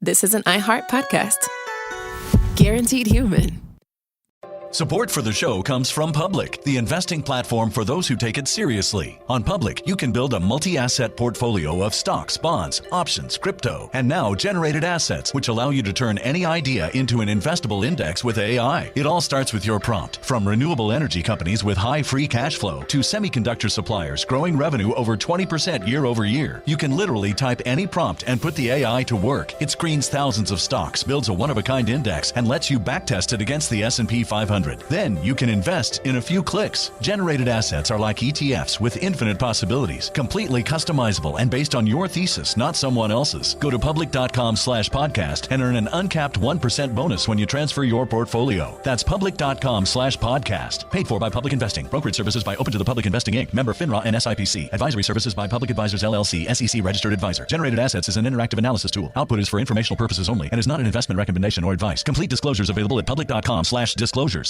this is an iHeart podcast. Guaranteed human. Support for the show comes from Public, the investing platform for those who take it seriously. On Public, you can build a multi-asset portfolio of stocks, bonds, options, crypto, and now generated assets, which allow you to turn any idea into an investable index with AI. It all starts with your prompt. From renewable energy companies with high free cash flow to semiconductor suppliers growing revenue over 20% year over year, you can literally type any prompt and put the AI to work. It screens thousands of stocks, builds a one-of-a-kind index, and lets you backtest it against the S&P 500. Then you can invest in a few clicks. Generated assets are like ETFs with infinite possibilities, completely customizable and based on your thesis, not someone else's. Go to public.com/podcast and earn an uncapped 1% bonus when you transfer your portfolio. That's public.com/podcast. Paid for by Public Investing. Brokerage services by Open to the Public Investing Inc. Member FINRA and SIPC. Advisory services by Public Advisors LLC, SEC registered advisor. Generated assets is an interactive analysis tool. Output is for informational purposes only and is not an investment recommendation or advice. Complete disclosures available at public.com/disclosures.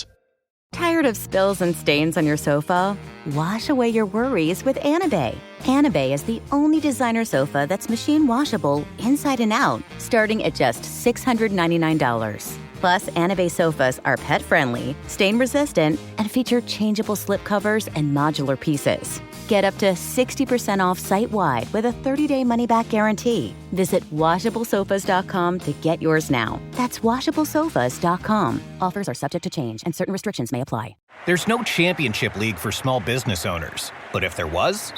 Tired of spills and stains on your sofa? Wash away your worries with Anabay. Anabay is the only designer sofa that's machine washable inside and out, starting at just $699. Plus, Anabay sofas are pet-friendly, stain-resistant, and feature changeable slip covers and modular pieces. Get up to 60% off site-wide with a 30-day money-back guarantee. Visit WashableSofas.com to get yours now. That's WashableSofas.com. Offers are subject to change, and certain restrictions may apply. There's no championship league for small business owners. But if there was,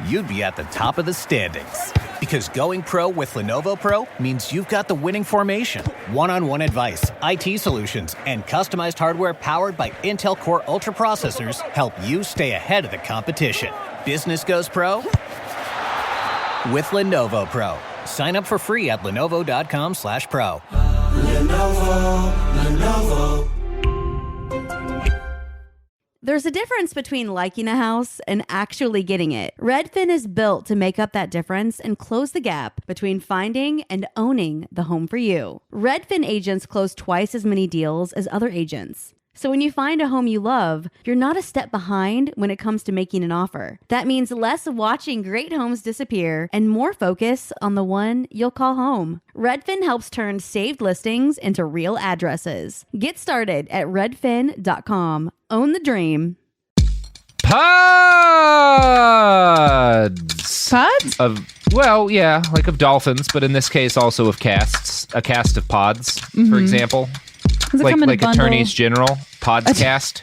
you'd be at the top of the standings. Because going pro with Lenovo Pro means you've got the winning formation. One-on-one advice, IT solutions, and customized hardware powered by Intel Core Ultra processors help you stay ahead of the competition. Business goes pro with Lenovo Pro. Sign up for free at lenovo.com/pro. Lenovo. There's a difference between liking a house and actually getting it. Redfin is built to make up that difference and close the gap between finding and owning the home for you. Redfin agents close twice as many deals as other agents. So when you find a home you love, you're not a step behind when it comes to making an offer. That means less watching great homes disappear and more focus on the one you'll call home. Redfin helps turn saved listings into real addresses. Get started at redfin.com. Own the dream. Pods. Pods? Well, yeah, like of dolphins, but in this case also of casts. A cast of pods, for example. Like Attorneys General, Podscast.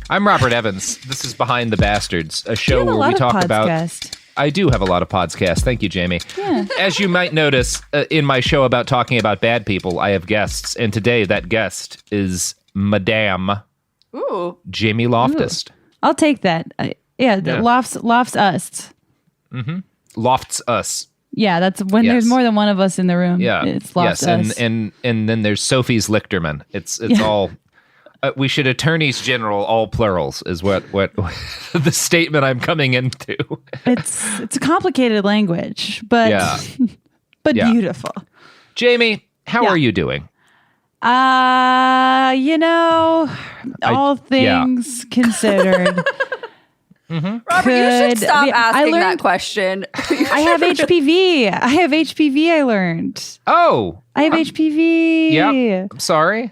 I'm Robert Evans. This is Behind the Bastards, a show where we talk about... I do have a lot of podcasts. Thank you, Jamie. Yeah. As you might notice, in my show about talking about bad people, I have guests. And today, that guest is Madame Jamie Loftus. Ooh. I'll take that. Lofts us. Mm-hmm. Lofts us. Yeah, that's when there's more than one of us in the room. Yeah, it's lofts us. And then there's Sophie's Lichterman. It's all... we should Attorneys General, all plurals, is what the statement I'm coming into. It's a complicated language, but beautiful. Jamie, how are you doing? All things considered. Mm-hmm. Robert, you should stop asking that question. I have HPV. I learned. Oh. I have HPV. Yep. I'm sorry.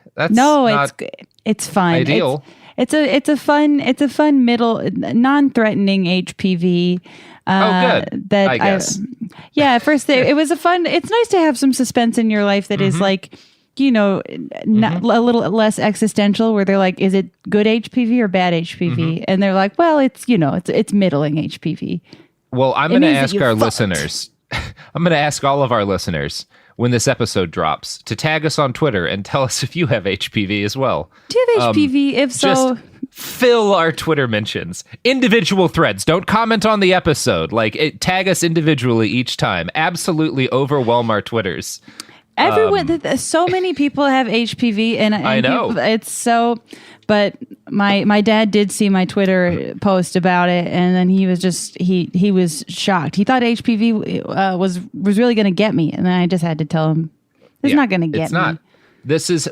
It's fine. Ideal. It's a fun middle non-threatening HPV. Good. That I guess. At first it was it's nice to have some suspense in your life that is like, not a little less existential, where they're like, is it good HPV or bad HPV? Mm-hmm. And they're like, well, it's middling HPV. Well, I'm going to ask our listeners, I'm going to ask all of our listeners when this episode drops to tag us on Twitter and tell us if you have HPV as well. Do you have HPV? If so, just fill our Twitter mentions. Individual threads. Don't comment on the episode. Tag us individually each time. Absolutely overwhelm our Twitters. Everyone, so many people have HPV, and I know it's so. But my dad did see my Twitter post about it, and then he was just he was shocked. He thought HPV was really going to get me, and then I just had to tell him it's not going to get me. It's not.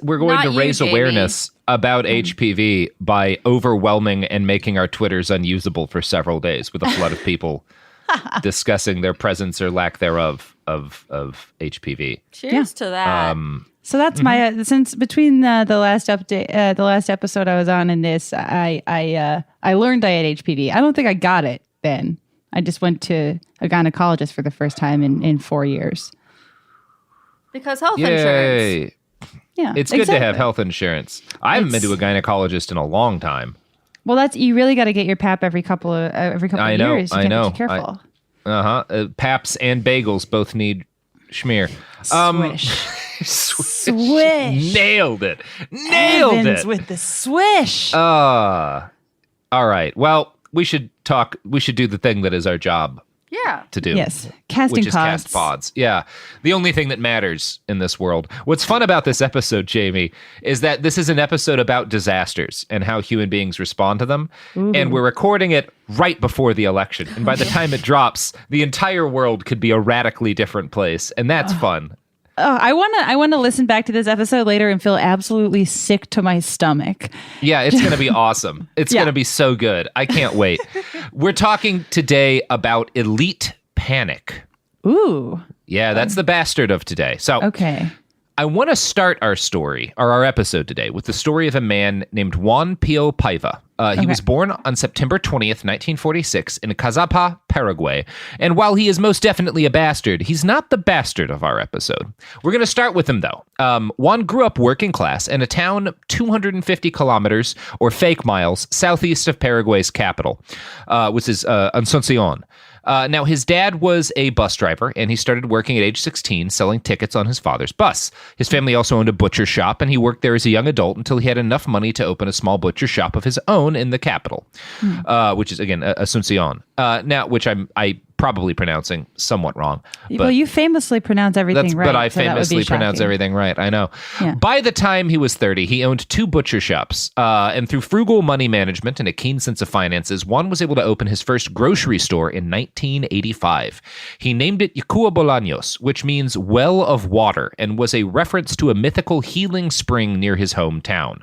We're going to raise awareness about HPV by overwhelming and making our Twitters unusable for several days with a flood of people discussing their presence or lack thereof of HPV. Cheers to that. So that's my since between the last update, the last episode I was on and this, I learned I had HPV. I don't think I got it then. I just went to a gynecologist for the first time in 4 years. Because health insurance. Yeah, It's good to have health insurance. I haven't been to a gynecologist in a long time. Well, you really got to get your pap every couple of years. I know. Be careful. Paps and bagels both need schmear. Swish. Nailed it. Evans with the swish. All right. Well, we should talk. We should do the thing that is our job. Yeah. To do. Yes. Casting which is pods. cast pods. Yeah. The only thing that matters in this world. What's fun about this episode, Jamie, is that this is an episode about disasters and how human beings respond to them. Ooh. And we're recording it right before the election. And by the time it drops, the entire world could be a radically different place. And that's fun. Oh, I want to listen back to this episode later and feel absolutely sick to my stomach. Yeah, it's going to be awesome. It's going to be so good. I can't wait. We're talking today about elite panic. Ooh. Yeah, that's the bastard of today. So, okay. I want to start our story, or our episode today, with the story of a man named Juan Pio Paiva. He was born on September 20th, 1946, in Cazapa, Paraguay. And while he is most definitely a bastard, he's not the bastard of our episode. We're going to start with him, though. Juan grew up working class in a town 250 kilometers, or fake miles, southeast of Paraguay's capital, which is Asunción. Now, his dad was a bus driver, and he started working at age 16, selling tickets on his father's bus. His family also owned a butcher shop, and he worked there as a young adult until he had enough money to open a small butcher shop of his own in the capital, which is, again, Asunción. Now, which I probably pronouncing somewhat wrong. Well, you famously pronounce everything right. But I famously pronounce everything right. I know. Yeah. By the time he was 30, he owned 2 butcher shops. And through frugal money management and a keen sense of finances, Juan was able to open his first grocery store in 1985. He named it Yacua Bolaños, which means well of water, and was a reference to a mythical healing spring near his hometown.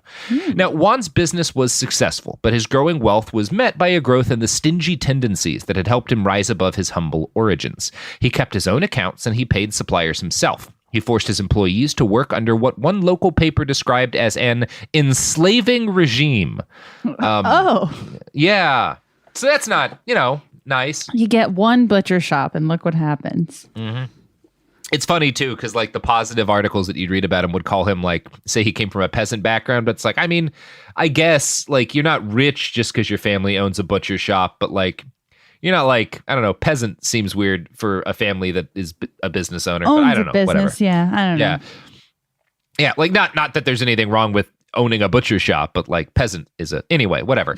Now, Juan's business was successful, but his growing wealth was met by a growth in the stingy tendencies that had helped him rise above his humble origins. He kept his own accounts and he paid suppliers himself. He forced his employees to work under what one local paper described as an enslaving regime. Yeah. So that's not, nice. You get one butcher shop and look what happens. Mm-hmm. It's funny, too, because, the positive articles that you'd read about him would call him, say he came from a peasant background. But it's I guess, you're not rich just because your family owns a butcher shop. But, you're not I don't know, peasant seems weird for a family that is a business owner. Owns but I don't know, business, whatever. Yeah, I don't know. Yeah, not that there's anything wrong with owning a butcher shop, but peasant is anyway, whatever.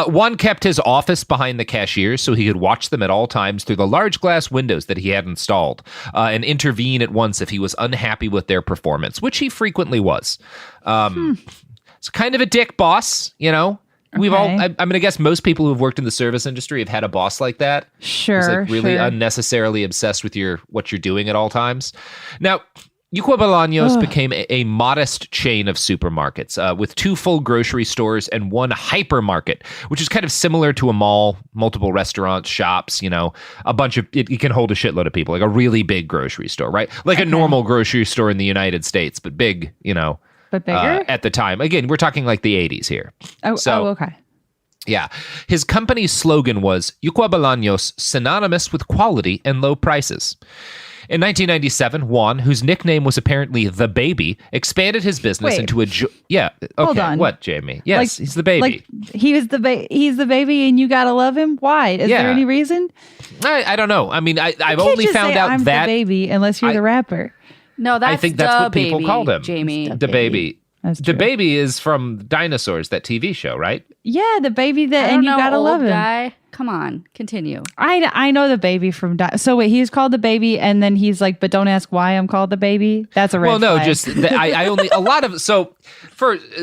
Juan kept his office behind the cashiers so he could watch them at all times through the large glass windows that he had installed, and intervene at once if he was unhappy with their performance, which he frequently was. It's kind of a dick boss, We've all, I'm going to guess most people who've worked in the service industry have had a boss like that. Sure. Who's really unnecessarily obsessed with what you're doing at all times. Now, Yacua Bolaños became a modest chain of supermarkets with 2 full grocery stores and 1 hypermarket, which is kind of similar to a mall, multiple restaurants, shops, a bunch of, it can hold a shitload of people, like a really big grocery store, right? Like a normal grocery store in the United States, but big, But bigger? At the time. Again, we're talking the 80s here. Okay. Yeah. His company's slogan was Yacua Bolaños, synonymous with quality and low prices. In 1997, Juan, whose nickname was apparently The Baby, expanded his business into a... Yeah. Okay. Hold on. What, Jamie? Yes, he's the baby. He's the baby and you gotta love him? Why? Is there any reason? I don't know. I mean, I've You only can't just found say, out I'm that... the baby unless you're the rapper. No, I think that's what people called him. Jamie. The baby. That's true. The Baby is from Dinosaurs, that TV show, right? Yeah, the baby that, and you gotta old love him. Guy. Come on, continue. I know the baby from. So wait, he's called the baby, and then he's like, but don't ask why I'm called the baby. That's a red flag. Just I only a lot of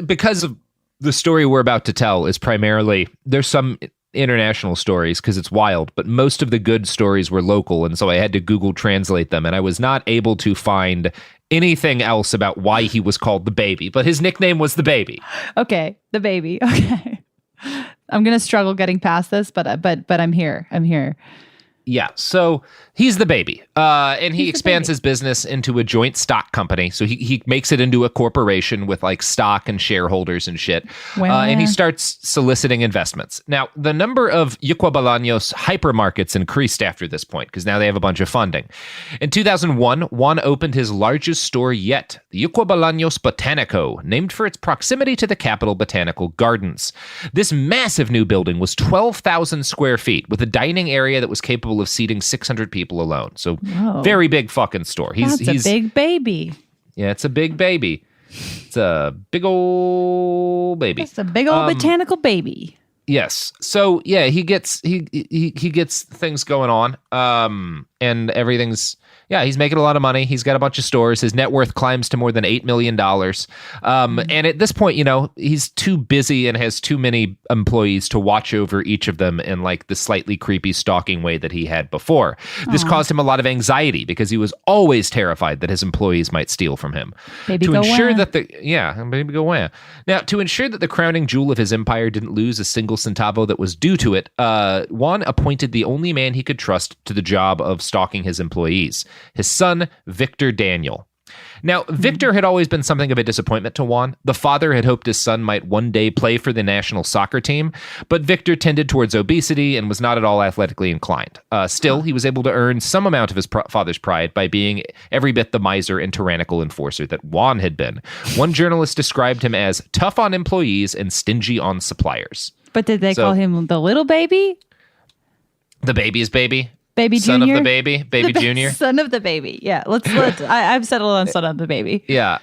because of the story we're about to tell is primarily there's some international stories because it's wild, but most of the good stories were local, and so I had to Google translate them, and I was not able to find anything else about why he was called the Baby, but his nickname was the Baby. Okay, the baby. Okay, I'm gonna struggle getting past this, but I'm here. Yeah, so he's the baby, and he expands his business into a joint stock company. So he makes it into a corporation with like stock and shareholders and shit, and he starts soliciting investments. Now, the number of Yucua Bolaños hypermarkets increased after this point because now they have a bunch of funding. In 2001, Juan opened his largest store yet, the Yucua Bolaños Botanico, named for its proximity to the Capitol Botanical Gardens. This massive new building was 12,000 square feet with a dining area that was capable of seating 600 people alone. So very big fucking store. He's a big baby. Yeah, it's a big baby. It's a big old baby. It's a big old botanical baby. Yes. So yeah, he gets things going on. And everything's he's making a lot of money. He's got a bunch of stores. His net worth climbs to more than $8 million. And at this point, he's too busy and has too many employees to watch over each of them in like the slightly creepy stalking way that he had before. This caused him a lot of anxiety because he was always terrified that his employees might steal from him. Baby go where? Baby go where. Now, to ensure that the crowning jewel of his empire didn't lose a single centavo that was due to it, Juan appointed the only man he could trust to the job of stalking his employees, his son, Victor Daniel. Now, Victor had always been something of a disappointment to Juan. The father had hoped his son might one day play for the national soccer team, but Victor tended towards obesity and was not at all athletically inclined. Still, he was able to earn some amount of his father's pride by being every bit the miser and tyrannical enforcer that Juan had been. One journalist described him as tough on employees and stingy on suppliers. But did they call him the little baby? The baby's baby? Baby son Junior? Of the baby, baby Junior. Son of the baby. Yeah, let's. I've settled on son of the baby. Yeah.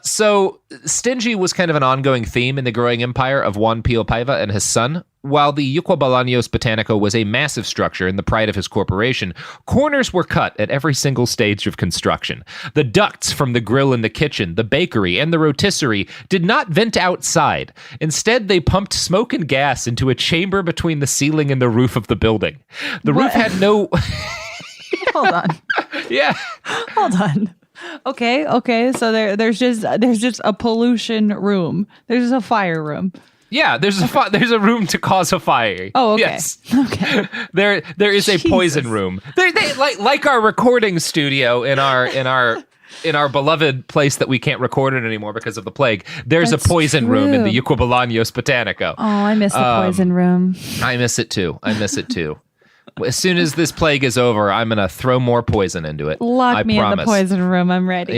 So stingy was kind of an ongoing theme in the growing empire of Juan Pío Paiva and his son. While the Yucua Bolaños Botanico was a massive structure and the pride of his corporation, corners were cut at every single stage of construction. The ducts from the grill in the kitchen, the bakery, and the rotisserie did not vent outside. Instead, they pumped smoke and gas into a chamber between the ceiling and the roof of the building. The roof had no... Hold on. Yeah. Hold on. Okay. So there's just a pollution room. There's just a fire room. Yeah, there's a room to cause a fire. Oh, okay. Yes. Okay. There is a poison room. They like our recording studio in our beloved place that we can't record it anymore because of the plague. There's a poison room in the Yucua Bolaños Botanico. Oh, I miss the poison room. I miss it too. As soon as this plague is over, I'm gonna throw more poison into it. Lock me in the poison room. I'm ready.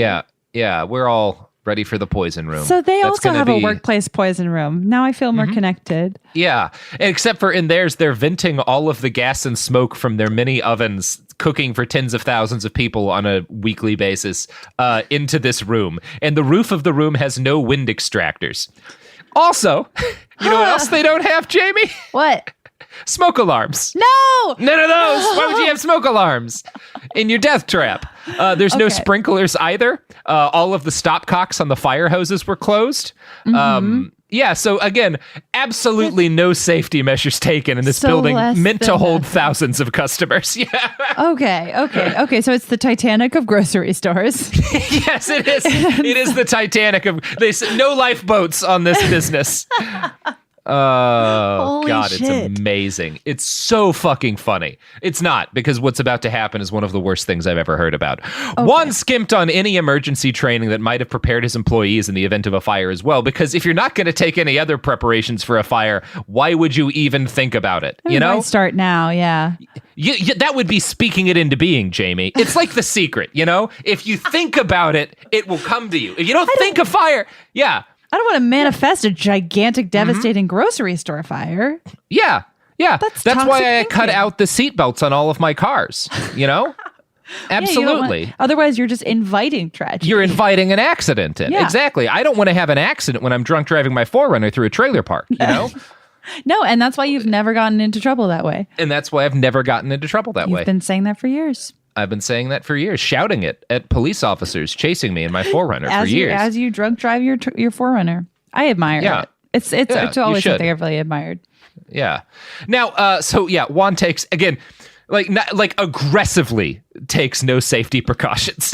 Yeah. We're all ready for the poison room. So they also have a workplace poison room. Now I feel more connected. Yeah, except for in theirs, they're venting all of the gas and smoke from their mini ovens, cooking for tens of thousands of people on a weekly basis, into this room. And the roof of the room has no wind extractors. Also, you know what else they don't have, Jamie? What? Smoke alarms. No! None of those. Why would you have smoke alarms in your death trap? There's no sprinklers either. All of the stopcocks on the fire hoses were closed. So again, absolutely no safety measures taken in this building meant to hold thousands of customers. Yeah. Okay. So it's the Titanic of grocery stores. Yes, it is. It is the Titanic of no lifeboats on this business. Oh, holy God, shit. It's amazing. It's so fucking funny. It's not, because what's about to happen is one of the worst things I've ever heard about. Okay. Juan skimped on any emergency training that might have prepared his employees in the event of a fire as well, because if you're not going to take any other preparations for a fire, why would you even think about it? You know? Start now, yeah. That would be speaking it into being, Jamie. It's like The Secret, you know? If you think about it, it will come to you. If you don't think of fire, yeah. I don't want to manifest a gigantic, devastating grocery store fire. Yeah. That's why I cut thinking. out the seatbelts on all of my cars, you know? Absolutely. Otherwise, you're just inviting tragedy. You're inviting an accident in. Yeah. Exactly. I don't want to have an accident when I'm drunk driving my 4Runner through a trailer park, you know? No, and that's why you've never gotten into trouble that way. And that's why I've never gotten into trouble that way. You've been saying that for years. I've been saying that for years, shouting it at police officers chasing me in my 4Runner for years. As you drunk drive your 4Runner. I admire it. It's always something I've really admired. Yeah. Now, Juan takes, again, aggressively takes no safety precautions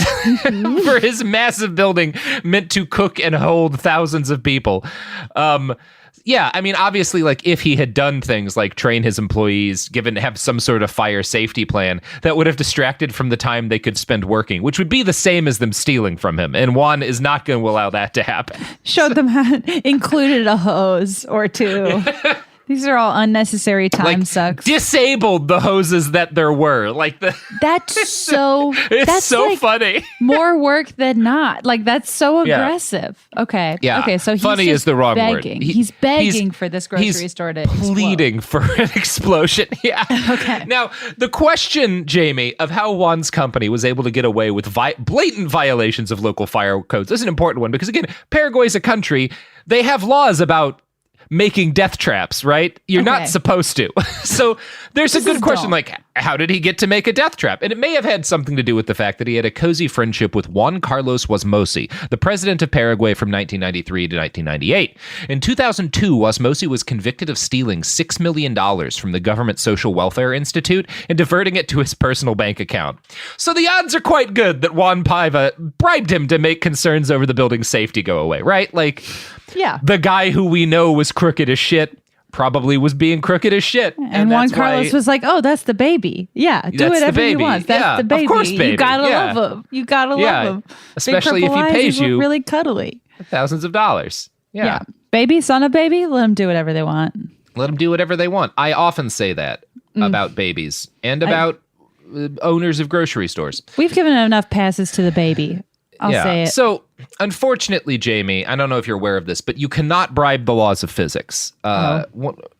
for his massive building meant to cook and hold thousands of people. Yeah, I mean, obviously, like, if he had done things like train his employees, have some sort of fire safety plan, that would have distracted from the time they could spend working, which would be the same as them stealing from him. And Juan is not going to allow that to happen. Showed them how included a hose or two. These are all unnecessary time sucks. Disabled the hoses that there were. That's so funny. More work than not. Like, that's so aggressive. Yeah. Okay. Yeah. Okay. So funny is the wrong begging. word. He's begging for this grocery store to pleading for an explosion. Yeah. Okay. Now, the question, Jamie, of how Juan's company was able to get away with blatant violations of local fire codes is an important one because, again, Paraguay's a country. They have laws about making death traps, right? You're not supposed to. So there's a good question, like, how did he get to make a death trap? And it may have had something to do with the fact that he had a cozy friendship with Juan Carlos Wasmosi, the president of Paraguay from 1993 to 1998. In 2002, Wasmosi was convicted of stealing $6 million from the government social welfare institute and diverting it to his personal bank account. So the odds are quite good that Juan Paiva bribed him to make concerns over the building's safety go away, right? Like, yeah, the guy who we know was crooked as shit probably was being crooked as shit. And Juan Carlos was like, oh, that's the baby. Yeah, do whatever he wants. That's the baby. Of course, baby. You gotta love him. You gotta love him. Especially if he pays you really cuddly. Thousands of dollars. Yeah. Baby, son of baby, let them do whatever they want. Let them do whatever they want. I often say that about babies and about owners of grocery stores. We've given enough passes to the baby. I'll say it. So, unfortunately, Jamie, I don't know if you're aware of this, but you cannot bribe the laws of physics.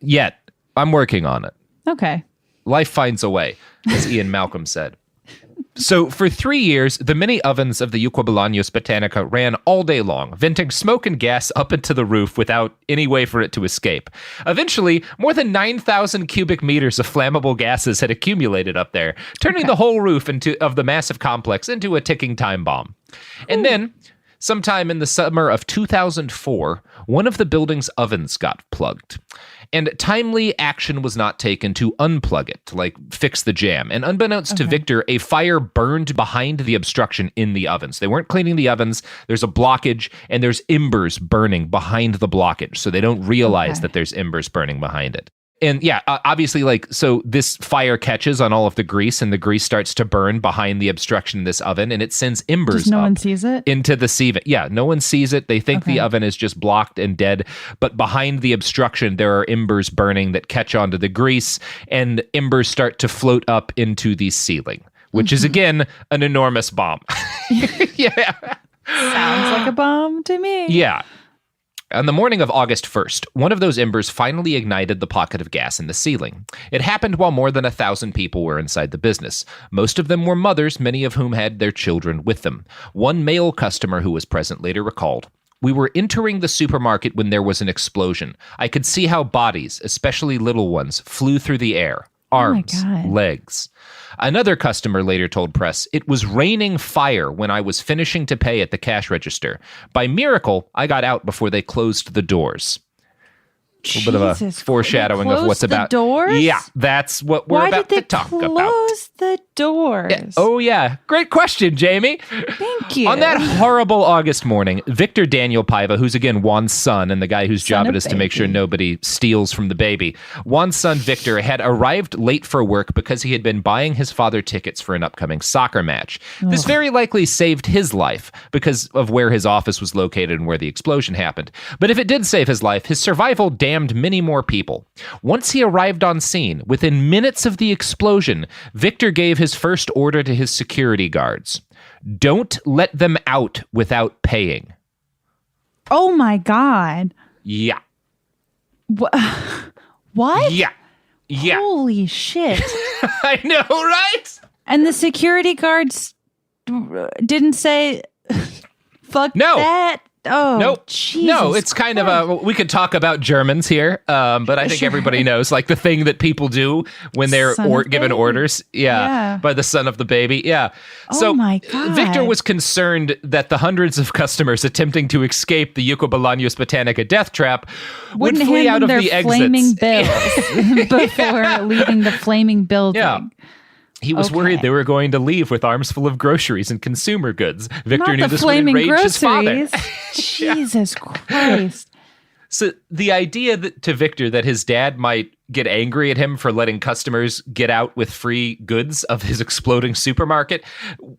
Yet. I'm working on it. Okay. Life finds a way, as Ian Malcolm said. So, for 3 years, the mini ovens of the Equibolaños Botanica ran all day long, venting smoke and gas up into the roof without any way for it to escape. Eventually, more than 9,000 cubic meters of flammable gases had accumulated up there, turning the whole roof of the massive complex into a ticking time bomb. And then, sometime in the summer of 2004, one of the building's ovens got plugged. And timely action was not taken to unplug it, to fix the jam. And unbeknownst to Victor, a fire burned behind the obstruction in the ovens. They weren't cleaning the ovens. There's a blockage, and there's embers burning behind the blockage. So they don't realize that there's embers burning behind it. And yeah, obviously, so this fire catches on all of the grease, and the grease starts to burn behind the obstruction in this oven, and it sends embers no one sees it? Into the sieve. Yeah, no one sees it. They think the oven is just blocked and dead, but behind the obstruction, there are embers burning that catch onto the grease, and embers start to float up into the ceiling, which is, again, an enormous bomb. Yeah. Sounds like a bomb to me. Yeah. On the morning of August 1st, one of those embers finally ignited the pocket of gas in the ceiling. It happened while more than 1,000 people were inside the business. Most of them were mothers, many of whom had their children with them. One male customer who was present later recalled, "We were entering the supermarket when there was an explosion. I could see how bodies, especially little ones, flew through the air. Arms, legs." Another customer later told press, "It was raining fire when I was finishing to pay at the cash register. By miracle, I got out before they closed the doors." A little bit of a foreshadowing of what's about. Doors? Yeah, that's what we're about to talk about. Why did they close the doors? Yeah. Oh, yeah. Great question, Jamie. Thank you. On that horrible August morning, Victor Daniel Paiva, who's again Juan's son and the guy whose job it is to make sure nobody steals from the baby, Juan's son Victor had arrived late for work because he had been buying his father tickets for an upcoming soccer match. This very likely saved his life because of where his office was located and where the explosion happened. But if it did save his life, his survival damned many more people. Once he arrived on scene, within minutes of the explosion, Victor gave his first order to his security guards. Don't let them out without paying. Oh my God. Yeah. What? Yeah. Yeah. Holy shit. I know, right? And the security guards didn't say, fuck that. Oh, nope. Jesus no, it's kind of we could talk about Germans here, but I think everybody knows, the thing that people do when they're given orders. Yeah, by the son of the baby. Yeah. So my God. Victor was concerned that the hundreds of customers attempting to escape the Equibolaños Botanica death trap would flee out of the exits. Flaming bills before leaving the flaming building. Yeah. He was worried they were going to leave with arms full of groceries and consumer goods. Victor knew this would enrage his father. Jesus Christ. So the idea to Victor that his dad might get angry at him for letting customers get out with free goods of his exploding supermarket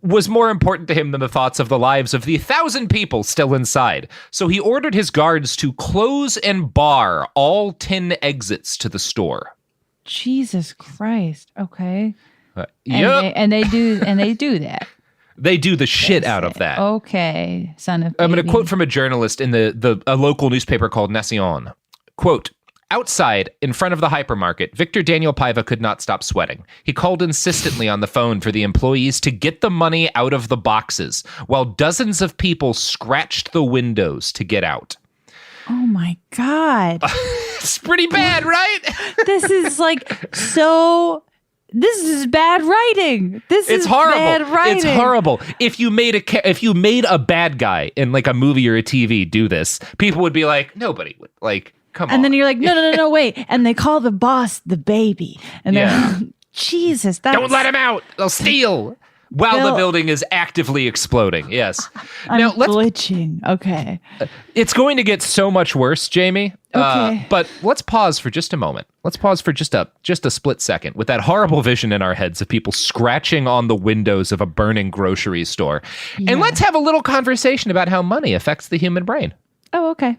was more important to him than the thoughts of the lives of the 1,000 people still inside. So he ordered his guards to close and bar all 10 exits to the store. Jesus Christ. Okay. Yep. And they do that. They do the shit out of that. Okay, son of baby. I'm going to quote from a journalist in a local newspaper called Nation. Quote, outside, in front of the hypermarket, Victor Daniel Paiva could not stop sweating. He called insistently on the phone for the employees to get the money out of the boxes, while dozens of people scratched the windows to get out. Oh my God. It's pretty bad, right? This is like so... This is bad writing. It's horrible. Bad writing. It's horrible. If you made a bad guy in like a movie or a TV do this, people would be like, nobody would like, come on. And then you're like, no, wait. And they call the boss the baby. And they're Jesus, don't let him out. They'll steal. While the building is actively exploding. Yes. I'm glitching. Okay. It's going to get so much worse, Jamie. Okay. But let's pause for just a moment. Let's pause for just a split second with that horrible vision in our heads of people scratching on the windows of a burning grocery store. Yeah. And let's have a little conversation about how money affects the human brain. Oh, okay.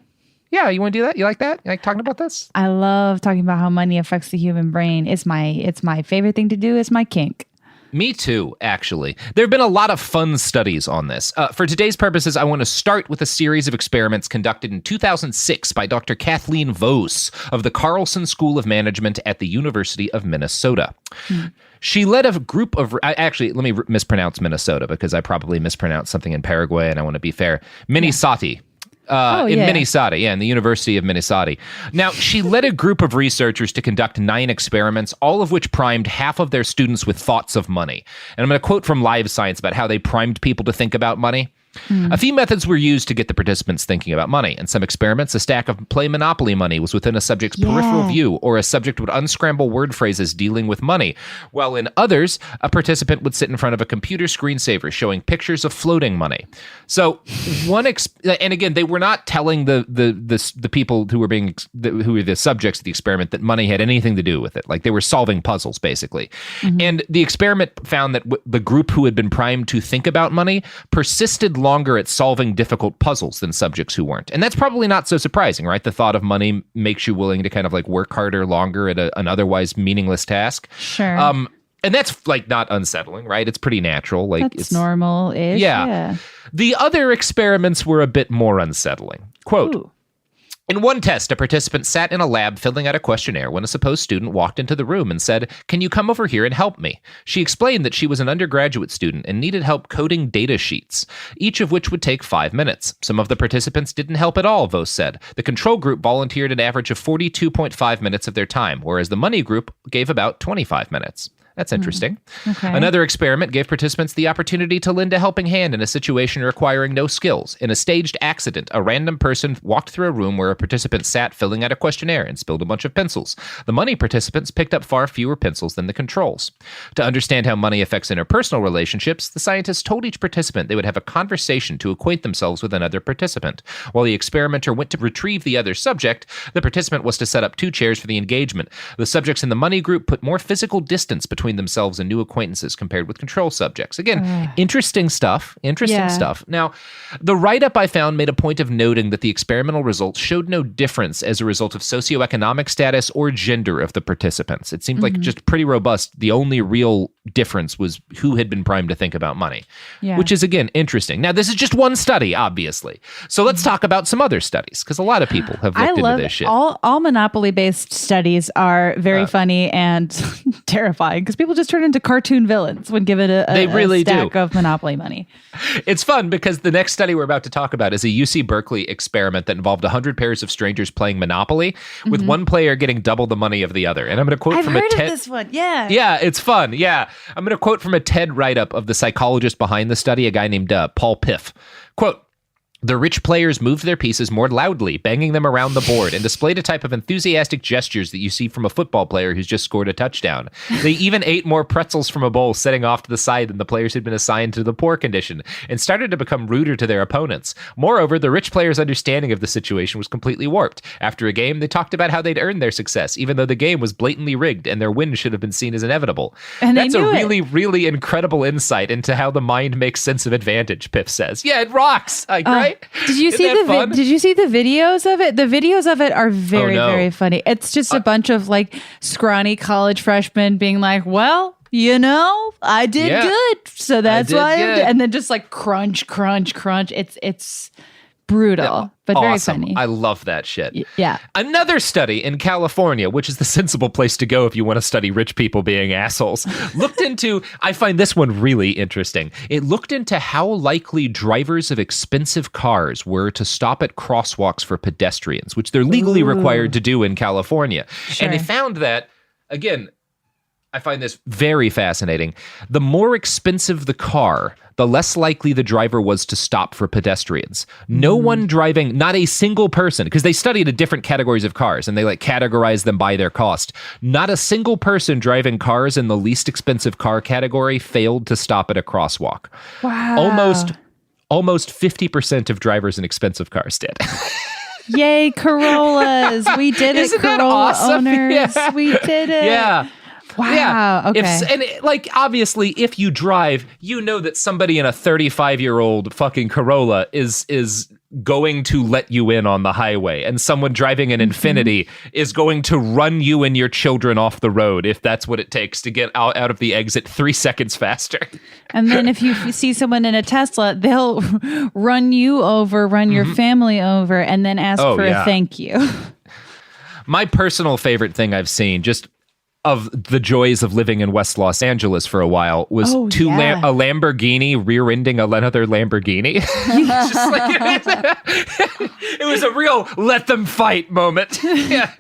Yeah, you want to do that? You like that? You like talking about this? I love talking about how money affects the human brain. It's my favorite thing to do. It's my kink. Me too, actually. There have been a lot of fun studies on this. For today's purposes, I want to start with a series of experiments conducted in 2006 by Dr. Kathleen Voss of the Carlson School of Management at the University of Minnesota. She led a group of... Actually, let me mispronounce Minnesota because I probably mispronounced something in Paraguay, and I want to be fair. Minnesota. Minnesota, in the University of Minnesota. Now, she led a group of researchers to conduct 9 experiments, all of which primed half of their students with thoughts of money. And I'm going to quote from Live Science about how they primed people to think about money. A few methods were used to get the participants thinking about money. In some experiments, a stack of play Monopoly money was within a subject's peripheral view, or a subject would unscramble word phrases dealing with money. While in others, a participant would sit in front of a computer screensaver showing pictures of floating money. So and again, they were not telling the people who were who were the subjects of the experiment that money had anything to do with it. Like they were solving puzzles, basically. And the experiment found that the group who had been primed to think about money persisted longer at solving difficult puzzles than subjects who weren't. And that's probably not so surprising, right? The thought of money makes you willing to kind of like work harder longer at an otherwise meaningless task. Sure. And that's like not unsettling, right? It's pretty natural. Like it's normal-ish. Yeah. The other experiments were a bit more unsettling. Quote, Ooh. In one test, a participant sat in a lab filling out a questionnaire when a supposed student walked into the room and said, "Can you come over here and help me?" She explained that she was an undergraduate student and needed help coding data sheets, each of which would take 5 minutes. Some of the participants didn't help at all, Voss said. The control group volunteered an average of 42.5 minutes of their time, whereas the money group gave about 25 minutes. That's interesting. Okay. Another experiment gave participants the opportunity to lend a helping hand in a situation requiring no skills. In a staged accident, a random person walked through a room where a participant sat filling out a questionnaire and spilled a bunch of pencils. The money participants picked up far fewer pencils than the controls. To understand how money affects interpersonal relationships, the scientists told each participant they would have a conversation to acquaint themselves with another participant. While the experimenter went to retrieve the other subject, the participant was to set up 2 chairs for the engagement. The subjects in the money group put more physical distance between themselves and new acquaintances compared with control subjects. Again, interesting stuff. Now, the write-up I found made a point of noting that the experimental results showed no difference as a result of socioeconomic status or gender of the participants. It seemed like just pretty robust. The only real difference was who had been primed to think about money, which is, again, interesting. Now, this is just one study, obviously. So let's talk about some other studies, because a lot of people have looked into this shit. All Monopoly-based studies are very funny and terrifying, because people just turn into cartoon villains when given a stack of Monopoly money. It's fun because the next study we're about to talk about is a UC Berkeley experiment that involved 100 pairs of strangers playing Monopoly, with one player getting double the money of the other. And I'm going to quote from a TED... I've heard of this one, yeah. Yeah, it's fun, yeah. I'm going to quote from a TED write-up of the psychologist behind the study, a guy named Paul Piff. Quote, The rich players moved their pieces more loudly, banging them around the board, and displayed a type of enthusiastic gestures that you see from a football player who's just scored a touchdown. They even ate more pretzels from a bowl setting off to the side than the players who'd been assigned to the poor condition, and started to become ruder to their opponents. Moreover, the rich players' understanding of the situation was completely warped. After a game, they talked about how they'd earned their success, even though the game was blatantly rigged and their win should have been seen as inevitable. And that's a really, really incredible insight into how the mind makes sense of advantage, Piff says. Yeah, it rocks. Right? Did you see Did you see the videos of it? The videos of it are very, very funny. It's just a bunch of like scrawny college freshmen being like, well, I did good. So that's why and then just like crunch. It's brutal, but awesome. Very funny. I love that shit. Yeah. Another study in California, which is the sensible place to go if you want to study rich people being assholes, looked into, I find this one really interesting. It looked into how likely drivers of expensive cars were to stop at crosswalks for pedestrians, which they're legally required to do in California. Sure. And they found that, again, I find this very fascinating. The more expensive the car, the less likely the driver was to stop for pedestrians. No one driving, not a single person, because they studied the different categories of cars and they like categorize them by their cost. Not a single person driving cars in the least expensive car category failed to stop at a crosswalk. Wow. Almost 50% of drivers in expensive cars did. Yay, Corollas. We did it, Isn't Corolla that awesome? owners. Yeah. We did it. Yeah. Wow. Yeah. Okay. Obviously, if you drive, you know that somebody in a 35-year-old fucking Corolla is going to let you in on the highway, and someone driving an Infiniti is going to run you and your children off the road if that's what it takes to get out of the exit 3 seconds faster. And then if you see someone in a Tesla, they'll run you over, run your family over, and then ask for a thank you. My personal favorite thing I've seen, just of the joys of living in West Los Angeles for a while, was a Lamborghini rear-ending another Lamborghini. It was a real let them fight moment. Yeah,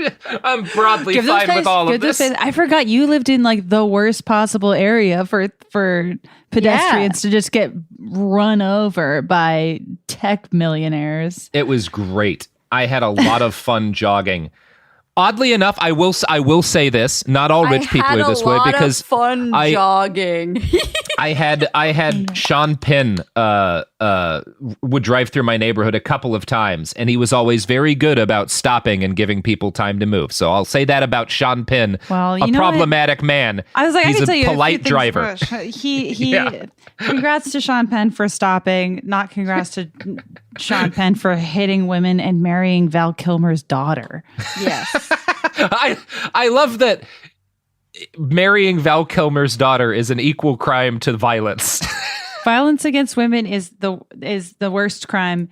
I'm broadly fine with all of this. I forgot you lived in like the worst possible area for pedestrians to just get run over by tech millionaires. It was great. I had a lot of fun jogging. Oddly enough, I will say this: not all rich people are this way, because fun jogging. I had Sean Penn would drive through my neighborhood a couple of times, and he was always very good about stopping and giving people time to move. So I'll say that about Sean Penn, a problematic man. I was like, he's I can tell you polite driver. Congrats to Sean Penn for stopping. Not congrats to Sean Penn for hitting women and marrying Val Kilmer's daughter. Yes. I love that marrying Val Kilmer's daughter is an equal crime to violence. Violence against women is the worst crime.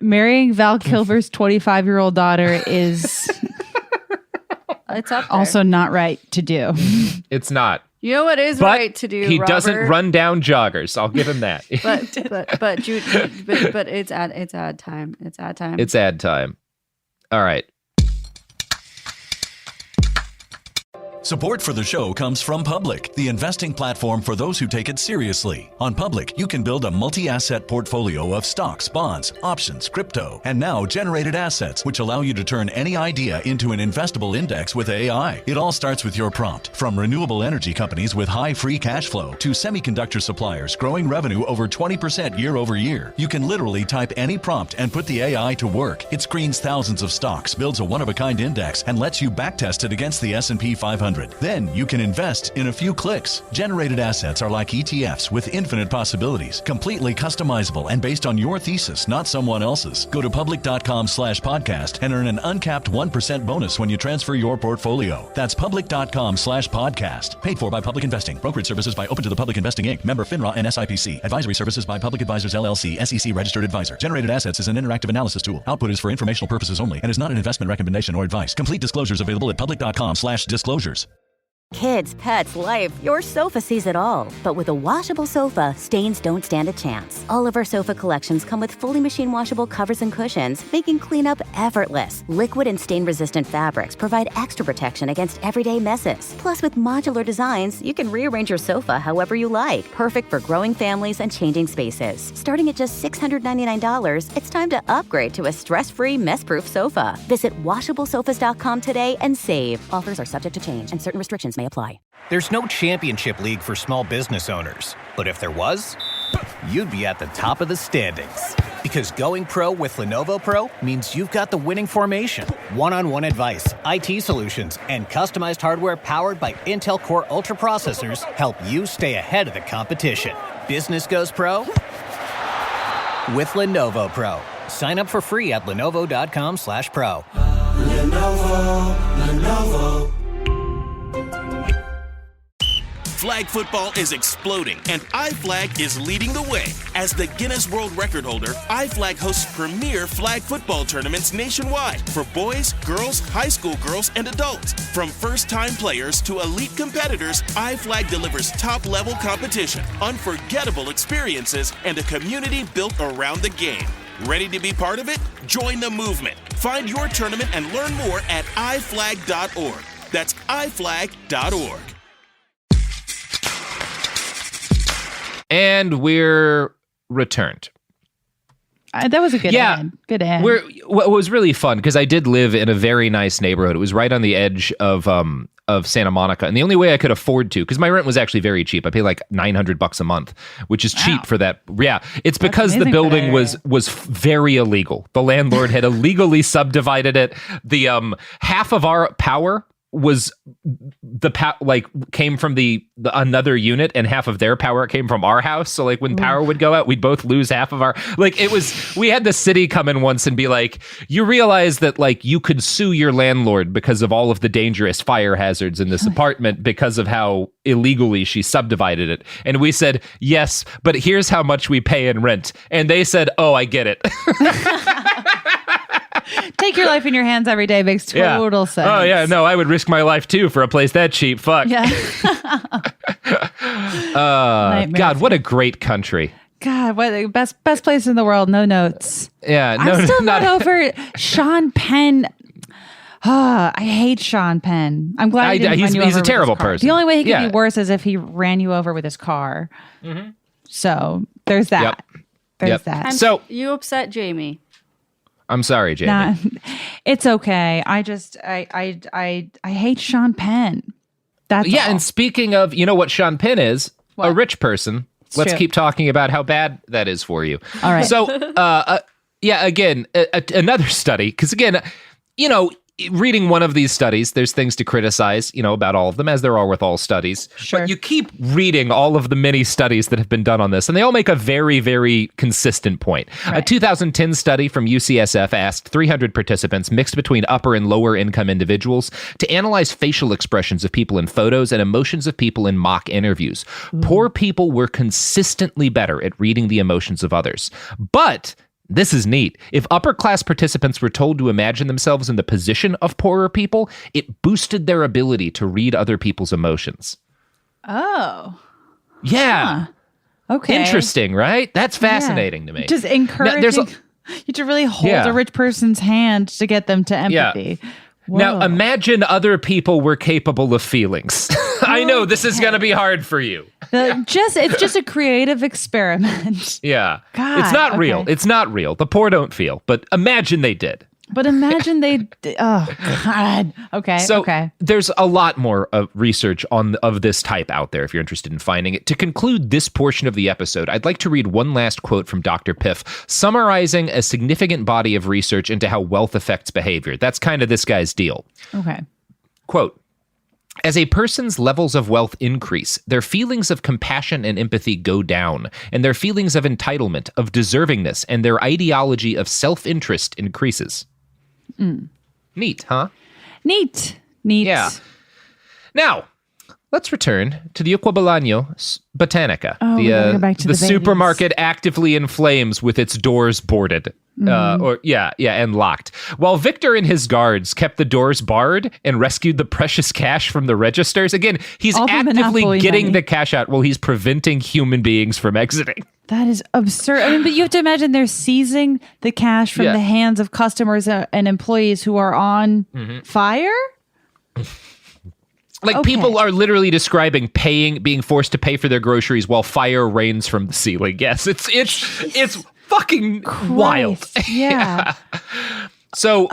Marrying Val Kilmer's 25-year-old daughter is it's up there. Also not right to do. It's not. You know what is right to do, He Robert? doesn't run down joggers. I'll give him that. but it's ad time. It's ad time. It's ad time. All right. Support for the show comes from Public, the investing platform for those who take it seriously. On Public, you can build a multi-asset portfolio of stocks, bonds, options, crypto, and now generated assets, which allow you to turn any idea into an investable index with AI. It all starts with your prompt. From renewable energy companies with high free cash flow to semiconductor suppliers growing revenue over 20% year over year, you can literally type any prompt and put the AI to work. It screens thousands of stocks, builds a one-of-a-kind index, and lets you backtest it against the S&P 500. Then you can invest in a few clicks. Generated assets are like ETFs with infinite possibilities, completely customizable and based on your thesis, not someone else's. Go to public.com/podcast and earn an uncapped 1% bonus when you transfer your portfolio. That's public.com/podcast. Paid for by Public Investing. Brokerage services by Open to the Public Investing Inc. Member FINRA and SIPC. Advisory services by Public Advisors LLC, SEC registered advisor. Generated assets is an interactive analysis tool. Output is for informational purposes only and is not an investment recommendation or advice. Complete disclosures available at public.com/disclosures. Kids, pets, life, your sofa sees it all. But with a washable sofa, stains don't stand a chance. All of our sofa collections come with fully machine washable covers and cushions, making cleanup effortless. Liquid and stain-resistant fabrics provide extra protection against everyday messes. Plus, with modular designs, you can rearrange your sofa however you like. Perfect for growing families and changing spaces. Starting at just $699, it's time to upgrade to a stress-free, mess-proof sofa. Visit washablesofas.com today and save. Offers are subject to change, and certain restrictions may apply. There's no championship league for small business owners. But if there was, you'd be at the top of the standings. Because going pro with Lenovo Pro means you've got the winning formation. One-on-one advice, IT solutions, and customized hardware powered by Intel Core Ultra processors help you stay ahead of the competition. Business goes pro with Lenovo Pro. Sign up for free at lenovo.com/pro. Lenovo. Flag football is exploding, and iFlag is leading the way. As the Guinness World Record holder, iFlag hosts premier flag football tournaments nationwide for boys, girls, high school girls, and adults. From first-time players to elite competitors, iFlag delivers top-level competition, unforgettable experiences, and a community built around the game. Ready to be part of it? Join the movement. Find your tournament and learn more at iflag.org. That's iflag.org. And we're returned. That was a good ad. Good ad. What was really fun, because I did live in a very nice neighborhood. It was right on the edge of Santa Monica, and the only way I could afford to, because my rent was actually very cheap. I pay like $900 a month, which is cheap for that. Yeah, it's because the building was very illegal. The landlord had illegally subdivided it. The half of our power was came from the another unit, and half of their power came from our house. So like when power would go out, we'd both lose half of our, we had the city come in once and be like, you realize that like you could sue your landlord because of all of the dangerous fire hazards in this apartment because of how illegally she subdivided it. And we said, yes, but here's how much we pay in rent. And they said, oh, I get it. Take your life in your hands every day makes total sense. Oh, yeah. No, I would risk my life, too, for a place that cheap. Fuck. Yeah. God, what a great country. God, what the best place in the world. No notes. Yeah. I'm still not over Sean Penn. I hate Sean Penn. I'm glad he's a terrible person. The only way he could be worse is if he ran you over with his car. Mm-hmm. So there's that. There's that. So you upset Jamie. I'm sorry, Jamie. It's okay. I hate Sean Penn. That's all. And speaking of, you know what Sean Penn is? What? A rich person. Let's keep talking about how bad that is for you. All right. So, again, another study, because again, reading one of these studies, there's things to criticize, about all of them, as there are with all studies. Sure. But you keep reading all of the many studies that have been done on this, and they all make a very, very consistent point. Right. A 2010 study from UCSF asked 300 participants mixed between upper and lower income individuals to analyze facial expressions of people in photos and emotions of people in mock interviews. Poor people were consistently better at reading the emotions of others. But this is neat. If upper-class participants were told to imagine themselves in the position of poorer people, it boosted their ability to read other people's emotions. Oh. Yeah. Huh. Okay. Interesting, right? That's fascinating to me. Just encouraging you to really hold a rich person's hand to get them to empathy. Yeah. Now, imagine other people were capable of feelings. I know this is going to be hard for you. It's just a creative experiment. Yeah. God, it's not real. It's not real. The poor don't feel, but imagine they did. But imagine they oh, God. Okay. So there's a lot more research of this type out there if you're interested in finding it. To conclude this portion of the episode, I'd like to read one last quote from Dr. Piff, summarizing a significant body of research into how wealth affects behavior. That's kind of this guy's deal. Okay. Quote, as a person's levels of wealth increase, their feelings of compassion and empathy go down, and their feelings of entitlement, of deservingness, and their ideology of self-interest increases. Neat, huh? Neat. Yeah. Now, let's return to the Equibalaño Botanica, the supermarket actively in flames with its doors boarded. And locked. While Victor and his guards kept the doors barred and rescued the precious cash from the registers. Again, he's actively getting the cash out while he's preventing human beings from exiting. That is absurd. I mean, but you have to imagine they're seizing the cash from the hands of customers and employees who are on fire. People are literally describing being forced to pay for their groceries while fire rains from the ceiling. Yes, it's fucking wild. Yeah. So,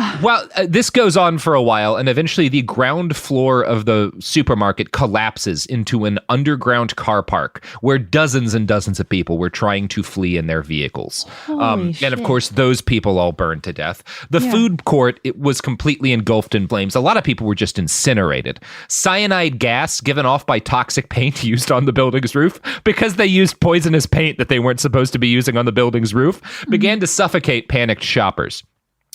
this goes on for a while, and eventually the ground floor of the supermarket collapses into an underground car park where dozens and dozens of people were trying to flee in their vehicles. And of course, those people all burned to death. The food court, it was completely engulfed in flames. A lot of people were just incinerated. Cyanide gas given off by toxic paint used on the building's roof, because they used poisonous paint that they weren't supposed to be using on the building's roof, began to suffocate panicked shoppers.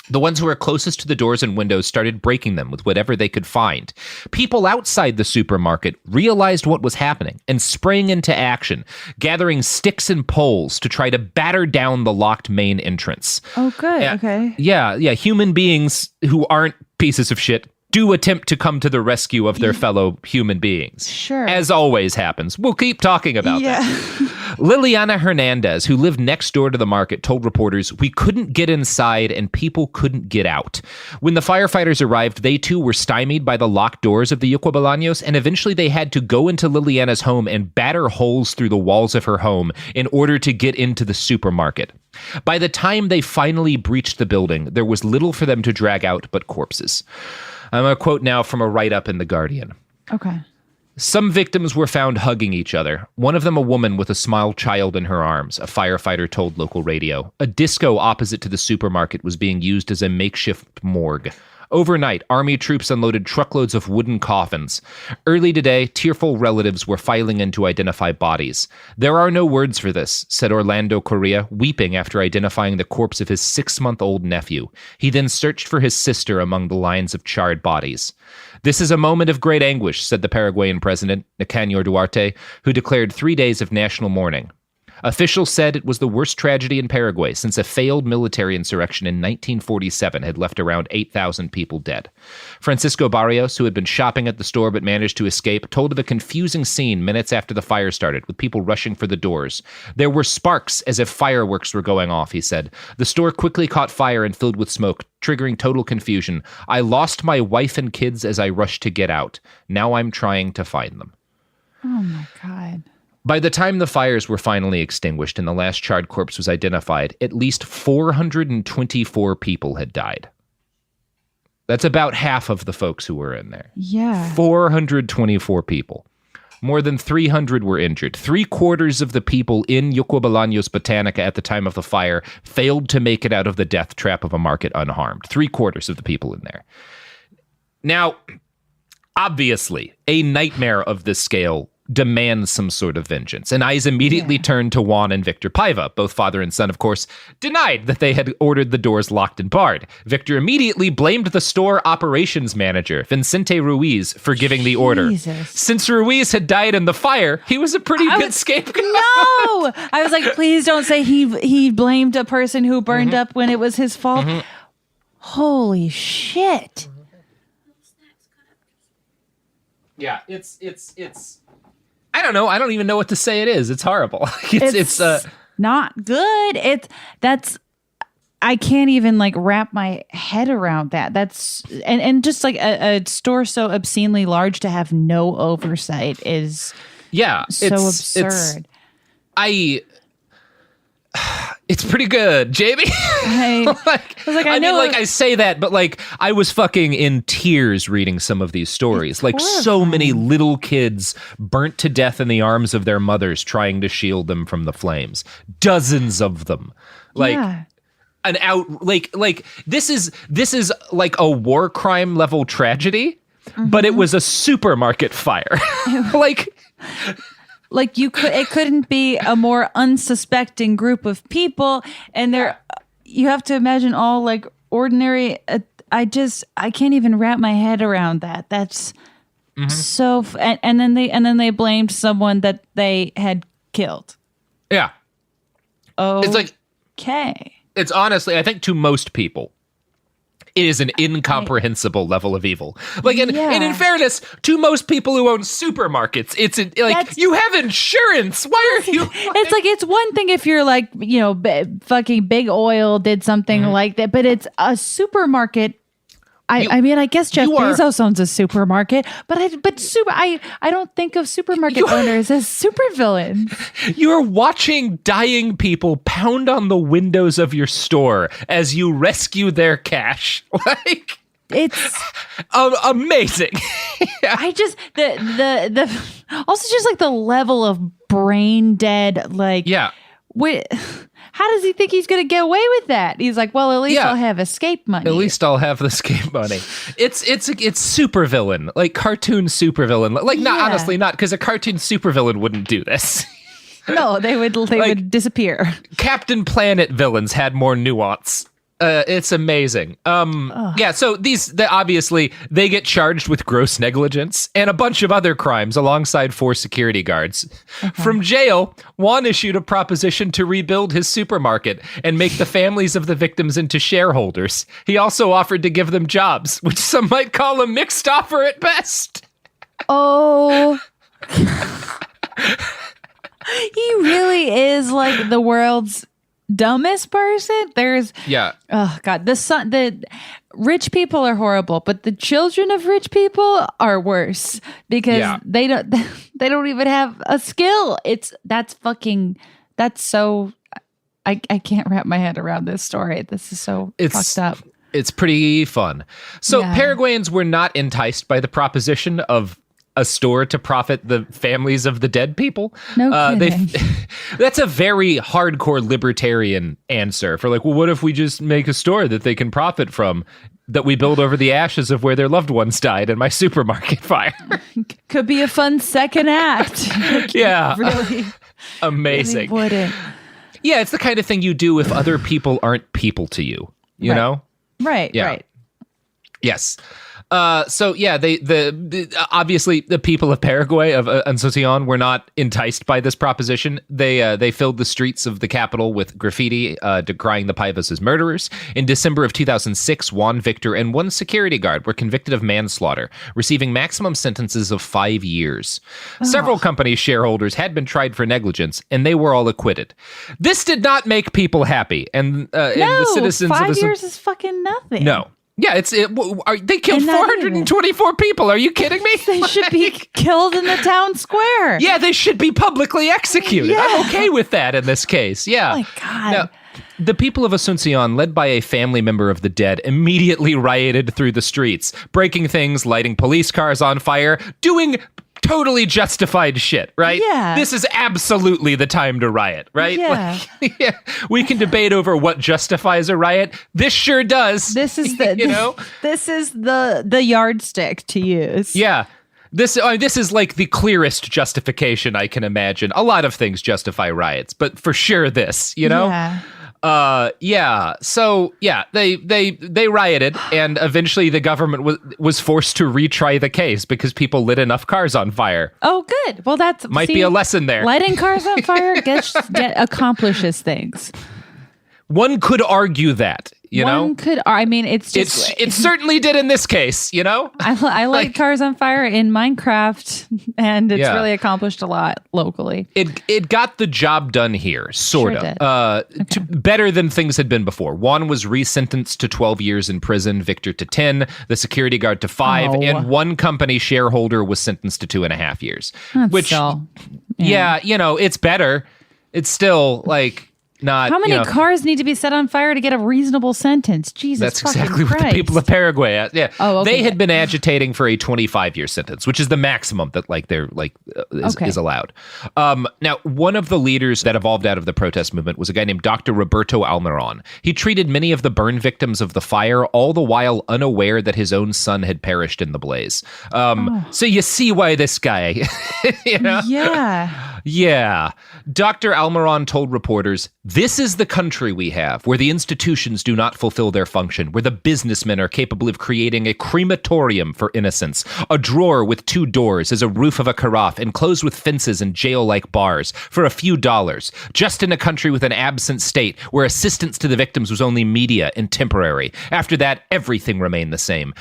The ones who were closest to the doors and windows started breaking them with whatever they could find. People outside the supermarket realized what was happening and sprang into action, gathering sticks and poles to try to batter down the locked main entrance. Oh, good. Okay. Yeah. Human beings who aren't pieces of shit do attempt to come to the rescue of their fellow human beings. Sure. As always happens. We'll keep talking about that. Liliana Hernandez, who lived next door to the market, told reporters, "We couldn't get inside and people couldn't get out. When the firefighters arrived, they too were stymied by the locked doors of the Equibalaños, and eventually they had to go into Liliana's home and batter holes through the walls of her home in order to get into the supermarket. By the time they finally breached the building, there was little for them to drag out but corpses." I'm going to quote now from a write-up in The Guardian. Okay. "Some victims were found hugging each other, one of them a woman with a small child in her arms," a firefighter told local radio. A disco opposite to the supermarket was being used as a makeshift morgue. Overnight, Army troops unloaded truckloads of wooden coffins. Early today, tearful relatives were filing in to identify bodies. "There are no words for this," said Orlando Correa, weeping after identifying the corpse of his 6-month-old nephew. He then searched for his sister among the lines of charred bodies. "This is a moment of great anguish," said the Paraguayan president, Nicanor Duarte, who declared 3 days of national mourning. Officials said it was the worst tragedy in Paraguay since a failed military insurrection in 1947 had left around 8,000 people dead. Francisco Barrios, who had been shopping at the store but managed to escape, told of a confusing scene minutes after the fire started, with people rushing for the doors. "There were sparks as if fireworks were going off," he said. "The store quickly caught fire and filled with smoke, triggering total confusion. I lost my wife and kids as I rushed to get out. Now I'm trying to find them." Oh, my God. By the time the fires were finally extinguished and the last charred corpse was identified, at least 424 people had died. That's about half of the folks who were in there. Yeah. 424 people. More than 300 were injured. 3/4 of the people in Equibalaños Botanica at the time of the fire failed to make it out of the death trap of a market unharmed. 3/4 of the people in there. Now, obviously, a nightmare of this scale demands some sort of vengeance. And eyes immediately turned to Juan and Victor Paiva. Both father and son, of course, denied that they had ordered the doors locked and barred. Victor immediately blamed the store operations manager, Vicente Ruiz, for giving the order. Since Ruiz had died in the fire, he was a pretty good scapegoat. No! I was like, please don't say he blamed a person who burned up when it was his fault. Holy shit. Yeah, it's I don't know. I don't even know what to say it is. It's horrible. It's not good. I can't even wrap my head around that. That's and just a store so obscenely large to have no oversight is so absurd. It's pretty good, Jamie. I say that, but I was fucking in tears reading some of these stories. So many little kids burnt to death in the arms of their mothers trying to shield them from the flames. Dozens of them. This is like a war crime level tragedy, but it was a supermarket fire. It couldn't be a more unsuspecting group of people, and you have to imagine all ordinary. I can't even wrap my head around that. That's So and then they blamed someone that they had killed. Yeah. Oh, it's like okay. It's honestly, I think to most people, it is an incomprehensible level of evil. Like, and in fairness, to most people who own supermarkets, it's you have insurance. Why are you? It's like, it's one thing if you're like, fucking Big Oil did something like that, but it's a supermarket. I mean, I guess Jeff Bezos owns a supermarket, but I don't think of supermarket owners as supervillains. You are watching dying people pound on the windows of your store as you rescue their cash. Like, it's amazing. I just the also just like the level of brain dead. Like, how does he think he's going to get away with that? He's like, well, at least I'll have escape money. At least I'll have the escape money. It's supervillain, like cartoon supervillain. Like, not honestly, not because a cartoon supervillain wouldn't do this. No, they would disappear. Captain Planet villains had more nuance. It's amazing. So obviously they get charged with gross negligence and a bunch of other crimes alongside 4 security guards. From jail, Juan issued a proposition to rebuild his supermarket and make the families of the victims into shareholders. He also offered to give them jobs, which some might call a mixed offer at best. Oh. He really is like the world's dumbest person. Oh god, the rich people are horrible, but the children of rich people are worse because they don't even have a skill. That's so I can't wrap my head around this story. This is so fucked up. It's pretty fun. So Paraguayans were not enticed by the proposition of a store to profit the families of the dead people. No kidding. That's a very hardcore libertarian answer for like, well, what if we just make a store that they can profit from that we build over the ashes of where their loved ones died in my supermarket fire? Could be a fun second act. Really amazing. Really wouldn't. Yeah, it's the kind of thing you do if other people aren't people to you, you know? Right, yeah. right. Yes. Obviously the people of Paraguay of Asunción were not enticed by this proposition. They filled the streets of the capital with graffiti decrying the Paivas as murderers. In December of 2006, Juan Victor and 1 security guard were convicted of manslaughter, receiving maximum sentences of 5 years. Several company shareholders had been tried for negligence, and they were all acquitted. This did not make people happy, and the citizens 5 years is fucking nothing. No. Yeah, they killed 424 people. Are you kidding me? They should be killed in the town square. Yeah, they should be publicly executed. Yeah. I'm okay with that in this case. Yeah. Oh my God. Now, the people of Asunción, led by a family member of the dead, immediately rioted through the streets, breaking things, lighting police cars on fire, doing totally justified shit, right? Yeah. This is absolutely the time to riot, right? Yeah. We can debate over what justifies a riot. This sure does. This is the this is the yardstick to use. Yeah. This is like the clearest justification I can imagine. A lot of things justify riots, but for sure this, Yeah. So they rioted, and eventually the government was forced to retry the case because people lit enough cars on fire. Oh, good. Well, might be a lesson there. Lighting cars on fire accomplishes things. One could argue that, One could. I mean, it certainly did in this case, I light cars on fire in Minecraft, and it's really accomplished a lot locally. It got the job done here, sort of. Better than things had been before. Juan was resentenced to 12 years in prison, Victor to 10, the security guard to 5, and 1 company shareholder was sentenced to 2.5 years. It's better. It's still like... Not, how many cars need to be set on fire to get a reasonable sentence? Jesus, that's exactly what the people of Paraguay. Yeah, they had been agitating for a 25-year sentence, which is the maximum that is allowed. Now, one of the leaders that evolved out of the protest movement was a guy named Dr. Roberto Almiron. He treated many of the burn victims of the fire, all the while unaware that his own son had perished in the blaze. So you see why this guy, Yeah. Yeah. Dr. Almiron told reporters, "This is the country we have, where the institutions do not fulfill their function, where the businessmen are capable of creating a crematorium for innocence, a drawer with 2 doors as a roof of a carafe, enclosed with fences and jail-like bars, for a few dollars, just in a country with an absent state, where assistance to the victims was only media and temporary. After that, everything remained the same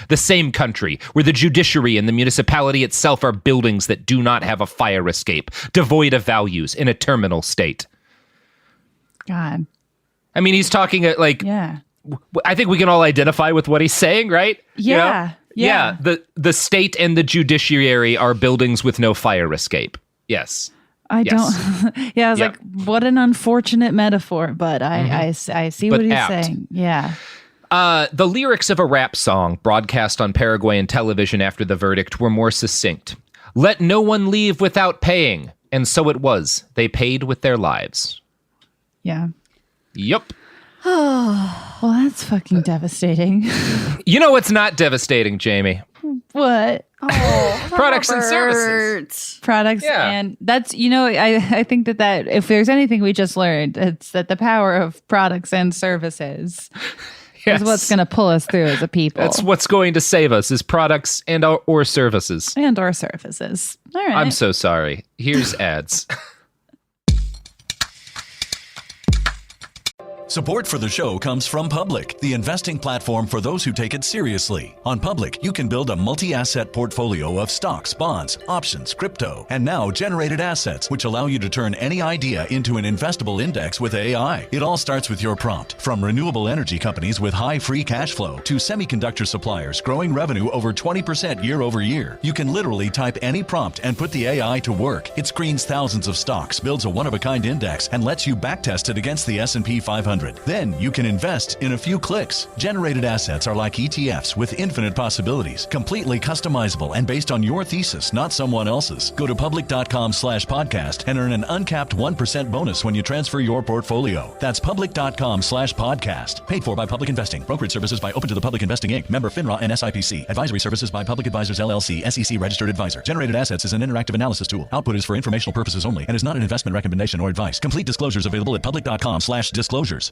country, where the judiciary and the municipality itself are buildings that do not have a fire escape, devoid of values, in a terminal state." God. I mean, he's talking yeah. I think we can all identify with what he's saying, right? Yeah. Yeah. The state and the judiciary are buildings with no fire escape. Yes. I was like, what an unfortunate metaphor, but I see what he's saying. Yeah. The lyrics of a rap song broadcast on Paraguayan television after the verdict were more succinct. "Let no one leave without paying." And so it was. They paid with their lives. Yeah. Yep. Well, that's fucking devastating. You know what's not devastating, Jamie? What? Oh, products and services. Products. Yeah. And that's, I think that if there's anything we just learned, it's that the power of products and services is what's going to pull us through as a people. That's what's going to save us, is products and or services. And or services. All right. I'm so sorry. Here's ads. Support for the show comes from Public, the investing platform for those who take it seriously. On Public, you can build a multi-asset portfolio of stocks, bonds, options, crypto, and now generated assets, which allow you to turn any idea into an investable index with AI. It all starts with your prompt. From renewable energy companies with high free cash flow to semiconductor suppliers growing revenue over 20% year over year, you can literally type any prompt and put the AI to work. It screens thousands of stocks, builds a one-of-a-kind index, and lets you backtest it against the S&P 500. Then you can invest in a few clicks. Generated assets are like ETFs with infinite possibilities, completely customizable and based on your thesis, not someone else's. Go to public.com/podcast and earn an uncapped 1% bonus when you transfer your portfolio. That's public.com/podcast. Paid for by Public Investing. Brokerage services by Open to the Public Investing Inc. Member FINRA and SIPC. Advisory services by Public Advisors LLC, SEC registered advisor. Generated assets is an interactive analysis tool. Output is for informational purposes only and is not an investment recommendation or advice. Complete disclosures available at public.com/disclosures.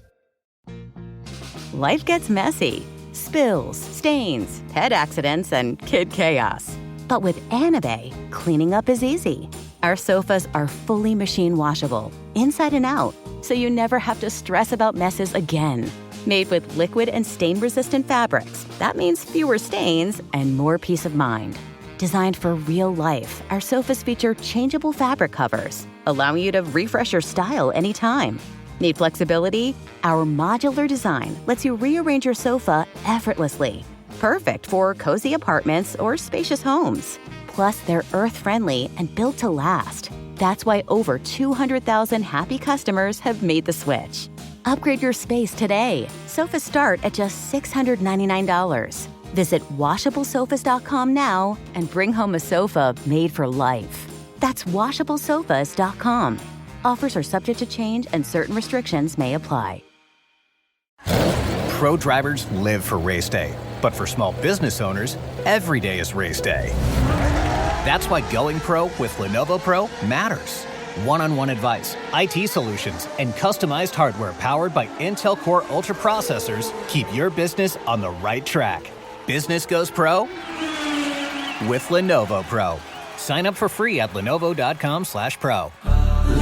Life gets messy. Spills, stains, pet accidents, and kid chaos. But with Anabay, cleaning up is easy. Our sofas are fully machine washable, inside and out, so you never have to stress about messes again. Made with liquid and stain-resistant fabrics, that means fewer stains and more peace of mind. Designed for real life, our sofas feature changeable fabric covers, allowing you to refresh your style anytime. Need flexibility? Our modular design lets you rearrange your sofa effortlessly. Perfect for cozy apartments or spacious homes. Plus, they're earth-friendly and built to last. That's why over 200,000 happy customers have made the switch. Upgrade your space today. Sofas start at just $699. Visit washablesofas.com now and bring home a sofa made for life. That's washablesofas.com. Offers are subject to change and certain restrictions may apply. Pro drivers live for race day, but for small business owners, every day is race day. That's why going pro with Lenovo Pro matters. One-on-one advice, IT solutions, and customized hardware powered by Intel Core Ultra processors keep your business on the right track. Business goes pro with Lenovo Pro. Sign up for free at lenovo.com/pro.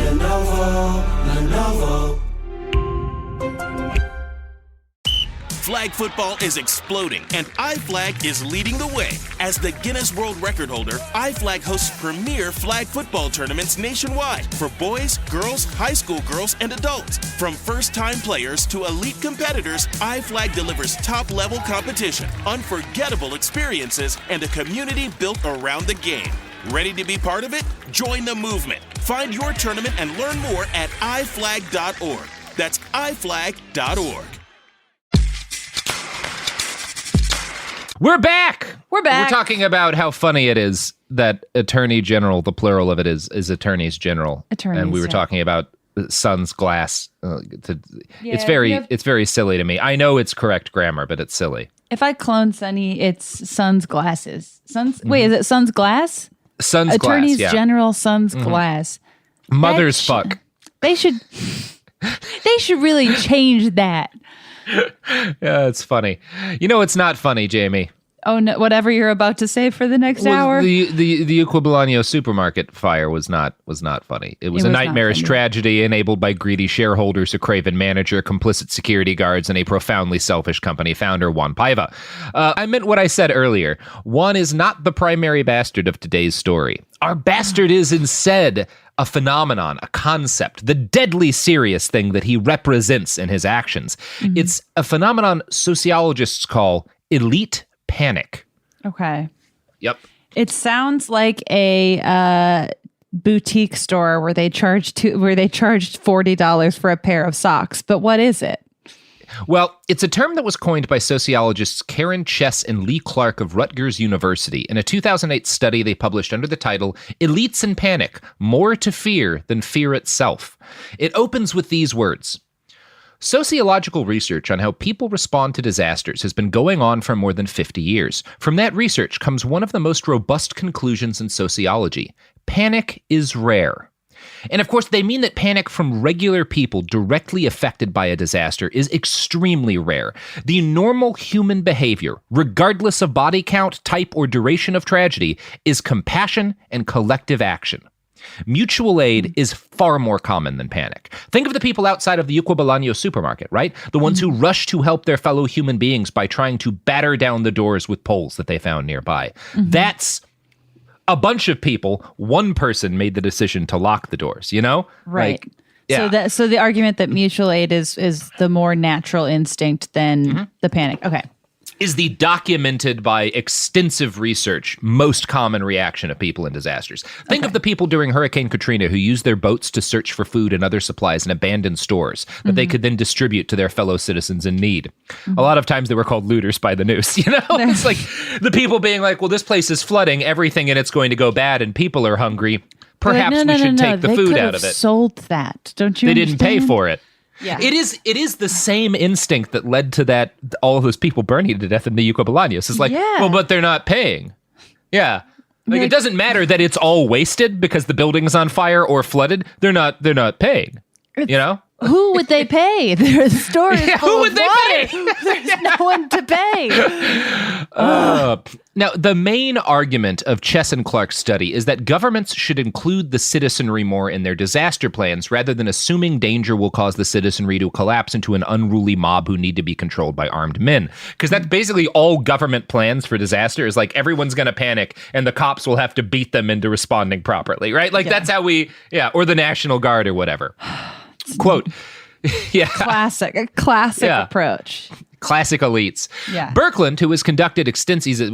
Lenovo. Flag football is exploding, and iFlag is leading the way. As the Guinness World Record holder, iFlag hosts premier flag football tournaments nationwide for boys, girls, high school girls, and adults. From first-time players to elite competitors, iFlag delivers top-level competition, unforgettable experiences, and a community built around the game. Ready to be part of it? Join the movement. Find your tournament and learn more at iflag.org. That's iflag.org. We're back. We're back. We're talking about how funny it is that Attorney General, the plural of it is Attorneys General. And we were talking about Sun's glass. It's very silly to me. I know it's correct grammar, but it's silly. If I clone Sunny, it's Sun's glasses. Wait, is it Sun's glass? Sun's Attorneys glass, yeah. General Sun's glass. Mother's fuck. They should really change that. Yeah, it's funny. You know, it's not funny, Jamie. Oh no! Whatever you're about to say for the next hour. The Equilibrio supermarket fire was not funny. It was a nightmarish tragedy enabled by greedy shareholders, a craven manager, complicit security guards, and a profoundly selfish company founder, Juan Paiva. I meant what I said earlier. Juan is not the primary bastard of today's story. Our bastard is instead a phenomenon, a concept, the deadly serious thing that he represents in his actions. Mm-hmm. It's a phenomenon sociologists call elite panic. Okay. Yep. It sounds like a boutique store where they charged $40 for a pair of socks. But what is it? Well, it's a term that was coined by sociologists Karen Chess and Lee Clark of Rutgers University in a 2008 study they published under the title Elites in Panic, More to Fear Than Fear Itself. It opens with these words. Sociological research on how people respond to disasters has been going on for more than 50 years. From that research comes one of the most robust conclusions in sociology. Panic is rare. And of course, they mean that panic from regular people directly affected by a disaster is extremely rare. The normal human behavior, regardless of body count, type, or duration of tragedy, is compassion and collective action. Mutual aid is far more common than panic. Think of the people outside of the Equilibrio supermarket, right? The ones who rush to help their fellow human beings by trying to batter down the doors with poles that they found nearby. Mm-hmm. That's a bunch of people. One person made the decision to lock the doors, you know? Right. Like, yeah. So the argument that mutual aid is the more natural instinct than the panic. Okay. Is the documented by extensive research most common reaction of people in disasters. Think of the people during Hurricane Katrina who used their boats to search for food and other supplies in abandoned stores that they could then distribute to their fellow citizens in need. A lot of times they were called looters by the news, you know? It's like the people being like, well, this place is flooding, everything in it's going to go bad, and people are hungry. Perhaps we should take the food out of it. Sold that, don't you? They didn't pay for it. Yeah. It is the same instinct that led to that all of those people burning to death in the Equilibrio. It's like, well, but they're not paying. Yeah. Like it doesn't matter that it's all wasted because the building's on fire or flooded. They're not paying. You know? Who would they pay? Their store is full who of would they water. pay? There's no one to pay. Now, the main argument of Chess and Clark's study is that governments should include the citizenry more in their disaster plans rather than assuming danger will cause the citizenry to collapse into an unruly mob who need to be controlled by armed men. Because that's basically all government plans for disaster is like everyone's going to panic and the cops will have to beat them into responding properly, right? Like that's how or the National Guard or whatever. Quote, classic approach. Classic elites. Yeah. Birkeland, who has conducted extensive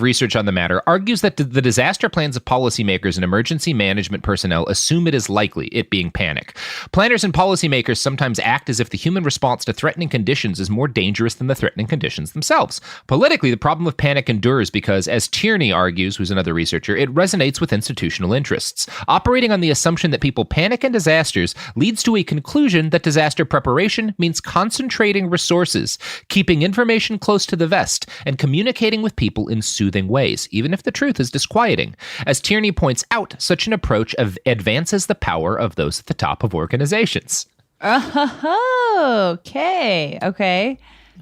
research on the matter, argues that the disaster plans of policymakers and emergency management personnel assume it is likely, it being panic. Planners and policymakers sometimes act as if the human response to threatening conditions is more dangerous than the threatening conditions themselves. Politically, the problem of panic endures because, as Tierney argues, who's another researcher, it resonates with institutional interests. Operating on the assumption that people panic in disasters leads to a conclusion that disaster preparation means concentrating resources, keeping information close to the vest, and communicating with people in soothing ways, even if the truth is disquieting. As Tierney points out, such an approach advances the power of those at the top of organizations. Oh, okay.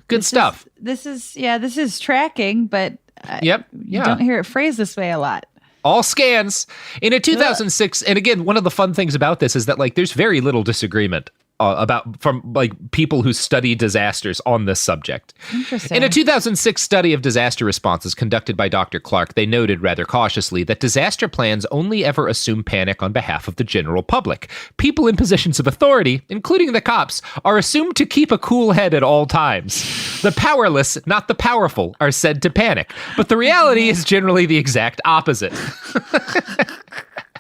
Good stuff. This is tracking, but you don't hear it phrased this way a lot. All scans. In a 2006, and again, one of the fun things about this is that there's very little disagreement from people who study disasters on this subject. Interesting. In a 2006 study of disaster responses conducted by Dr. Clark, they noted rather cautiously that disaster plans only ever assume panic on behalf of the general public. People in positions of authority, including the cops, are assumed to keep a cool head at all times. The powerless, not the powerful, are said to panic, but the reality is generally the exact opposite.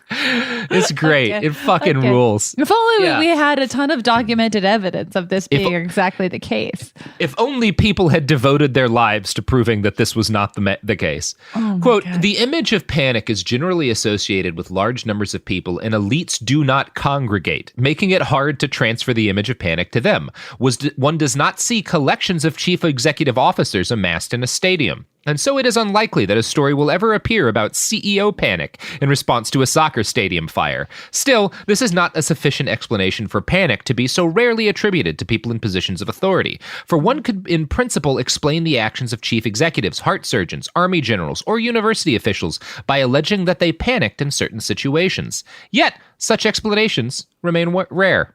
It's great. It fucking rules. If only we had a ton of documented evidence of this being exactly the case. If only people had devoted their lives to proving that this was not the case. Quote, the image of panic is generally associated with large numbers of people and elites do not congregate, making it hard to transfer the image of panic to them. One does not see collections of chief executive officers amassed in a stadium. And so it is unlikely that a story will ever appear about CEO panic in response to a soccer stadium fire. Still, this is not a sufficient explanation for panic to be so rarely attributed to people in positions of authority. For one could, in principle, explain the actions of chief executives, heart surgeons, army generals, or university officials by alleging that they panicked in certain situations. Yet, such explanations remain rare.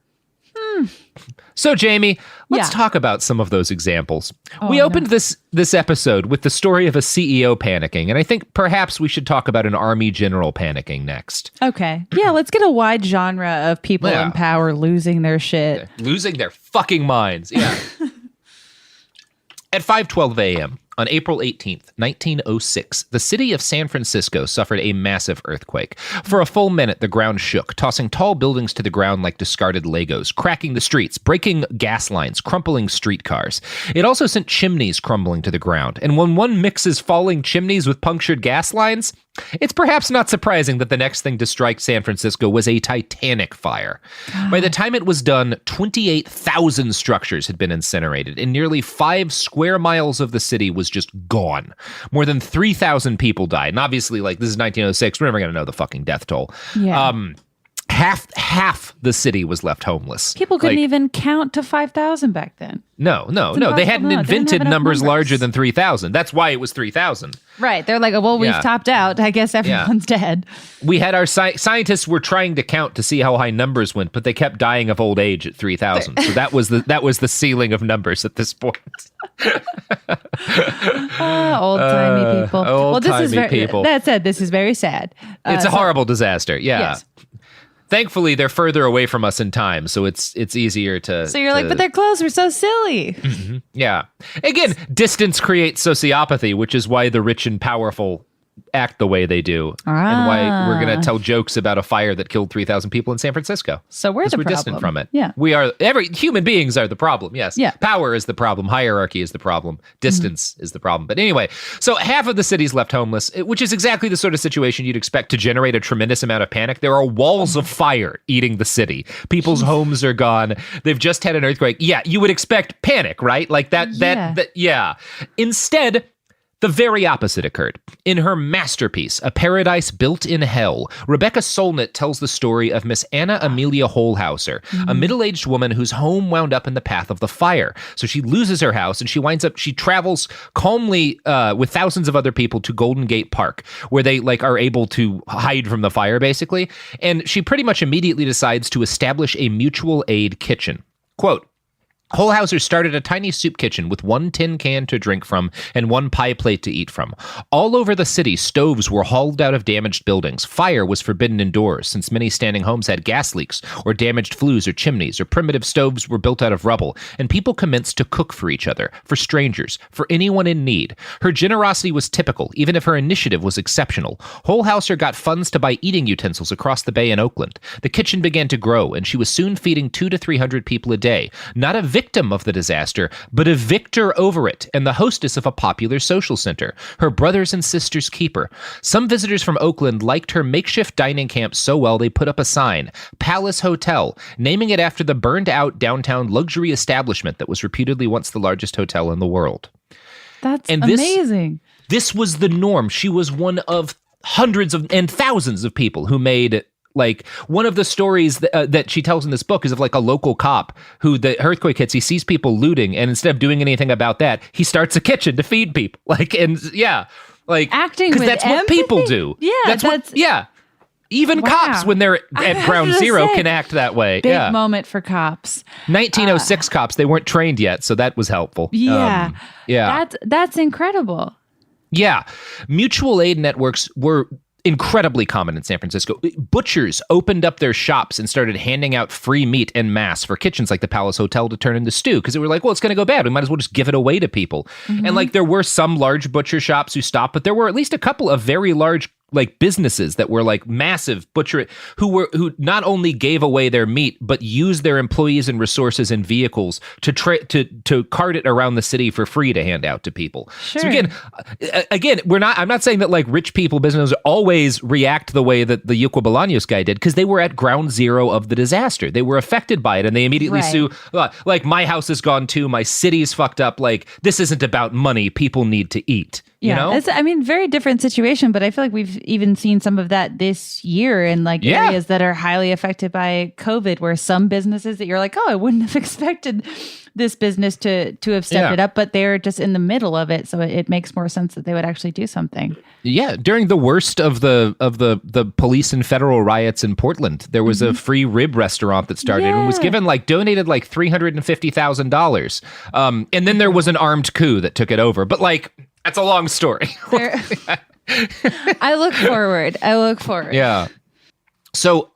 So, Jamie, let's talk about some of those examples. We opened this episode with the story of a CEO panicking, and I think perhaps we should talk about an army general panicking next. Okay. Yeah, let's get a wide genre of people in power losing their shit. Losing their fucking minds. Yeah. At 5:12 a.m., on April 18th, 1906, the city of San Francisco suffered a massive earthquake. For a full minute, the ground shook, tossing tall buildings to the ground like discarded Legos, cracking the streets, breaking gas lines, crumpling streetcars. It also sent chimneys crumbling to the ground. And when one mixes falling chimneys with punctured gas lines, it's perhaps not surprising that the next thing to strike San Francisco was a titanic fire. By the time it was done, 28,000 structures had been incinerated, and nearly 5 square miles of the city was just gone. More than 3,000 people died. And obviously, like, this is 1906. We're never going to know the fucking death toll. Yeah. Half the city was left homeless. People couldn't even count to 5,000 back then. No. They hadn't invented numbers larger than 3,000. That's why it was 3,000. Right. They're like, well, we've topped out. I guess everyone's dead. We had our scientists were trying to count to see how high numbers went, but they kept dying of old age at 3,000. So that was the ceiling of numbers at this point. Old-timey people. Old-timey people. That said, this is very sad. It's a horrible disaster. Yeah. Yes. Thankfully, they're further away from us in time, so it's easier to... So you're like, but their clothes were so silly. Mm-hmm. Yeah. Again, distance creates sociopathy, which is why the rich and powerful act the way they do, and why we're going to tell jokes about a fire that killed 3,000 people in San Francisco. So we're distant from it. Yeah. Human beings are the problem, yes. Yeah. Power is the problem. Hierarchy is the problem. Distance is the problem. But anyway, so half of the city's left homeless, which is exactly the sort of situation you'd expect to generate a tremendous amount of panic. There are walls of fire eating the city. People's homes are gone. They've just had an earthquake. Yeah, you would expect panic, right? Like that. Instead, the very opposite occurred. In her masterpiece, A Paradise Built in Hell, Rebecca Solnit tells the story of Miss Anna Amelia Holhauser, a middle-aged woman whose home wound up in the path of the fire. So she loses her house and she travels calmly with thousands of other people to Golden Gate Park, where they are able to hide from the fire, basically. And she pretty much immediately decides to establish a mutual aid kitchen. Quote, Holhauser started a tiny soup kitchen with 1 tin can to drink from and 1 pie plate to eat from. All over the city, stoves were hauled out of damaged buildings. Fire was forbidden indoors, since many standing homes had gas leaks, or damaged flues or chimneys, or primitive stoves were built out of rubble, and people commenced to cook for each other, for strangers, for anyone in need. Her generosity was typical, even if her initiative was exceptional. Holhauser got funds to buy eating utensils across the bay in Oakland. The kitchen began to grow, and she was soon feeding 200 to 300 people a day. Not a victim of the disaster, but a victor over it, and the hostess of a popular social center, her brothers and sisters' keeper. Some visitors from Oakland liked her makeshift dining camp so well they put up a sign, Palace Hotel, naming it after the burned-out downtown luxury establishment that was reputedly once the largest hotel in the world. That's amazing. This was the norm. She was one of hundreds and thousands of people who made... one of the stories that she tells in this book is of a local cop who the earthquake hits. He sees people looting, and instead of doing anything about that, he starts a kitchen to feed people. Acting because that's what people do. Yeah, Even cops, when they're at ground zero, can act that way. Big moment for cops. 1906 cops, they weren't trained yet, so that was helpful. Yeah. That's incredible. Yeah. Mutual aid networks were incredibly common in San Francisco. Butchers opened up their shops and started handing out free meat en masse for kitchens like the Palace Hotel to turn into stew, because they were like, well, it's going to go bad. We might as well just give it away to people. Mm-hmm. And there were some large butcher shops who stopped, but there were at least a couple of very large like businesses that were like massive butcher who not only gave away their meat but used their employees and resources and vehicles to cart it around the city for free to hand out to people. Sure. So again, I'm not saying that like rich people businesses always react the way that the Yucca Bolaños guy did, because they were at ground zero of the disaster. They were affected by it, and they immediately sue. Like, my house is gone too. My city's fucked up. Like, this isn't about money. People need to eat. You know? It's, very different situation, but I feel like we've even seen some of that this year in like areas that are highly affected by COVID, where some businesses that you're like, oh, I wouldn't have expected this business to have stepped it up, but they're just in the middle of it. So it makes more sense that they would actually do something. Yeah. During the worst of the police and federal riots in Portland, there was a free rib restaurant that started and was given donated like $350,000. And then there was an armed coup that took it over. But like, that's a long story. I look forward. Yeah. So,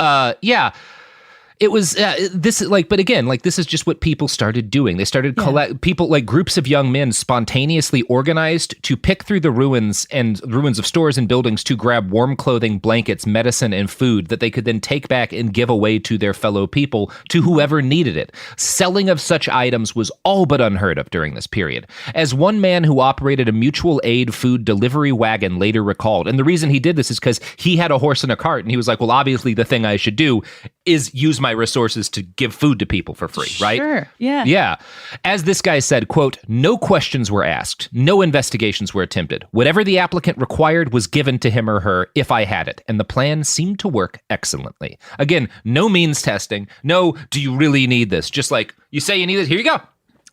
it was but again, this is just what people started doing. They started people, like groups of young men spontaneously organized to pick through the ruins of stores and buildings to grab warm clothing, blankets, medicine, and food that they could then take back and give away to their fellow people, to whoever needed it. Selling of such items was all but unheard of during this period. As one man who operated a mutual aid food delivery wagon later recalled, and the reason he did this is because he had a horse and a cart, and he was like, well, obviously the thing I should do is use my resources to give food to people for free, right? Sure, yeah. Yeah. As this guy said, quote, no questions were asked, no investigations were attempted. Whatever the applicant required was given to him or her if I had it, and the plan seemed to work excellently. Again, no means testing, no, do you really need this? Just like, you say you need it, here you go.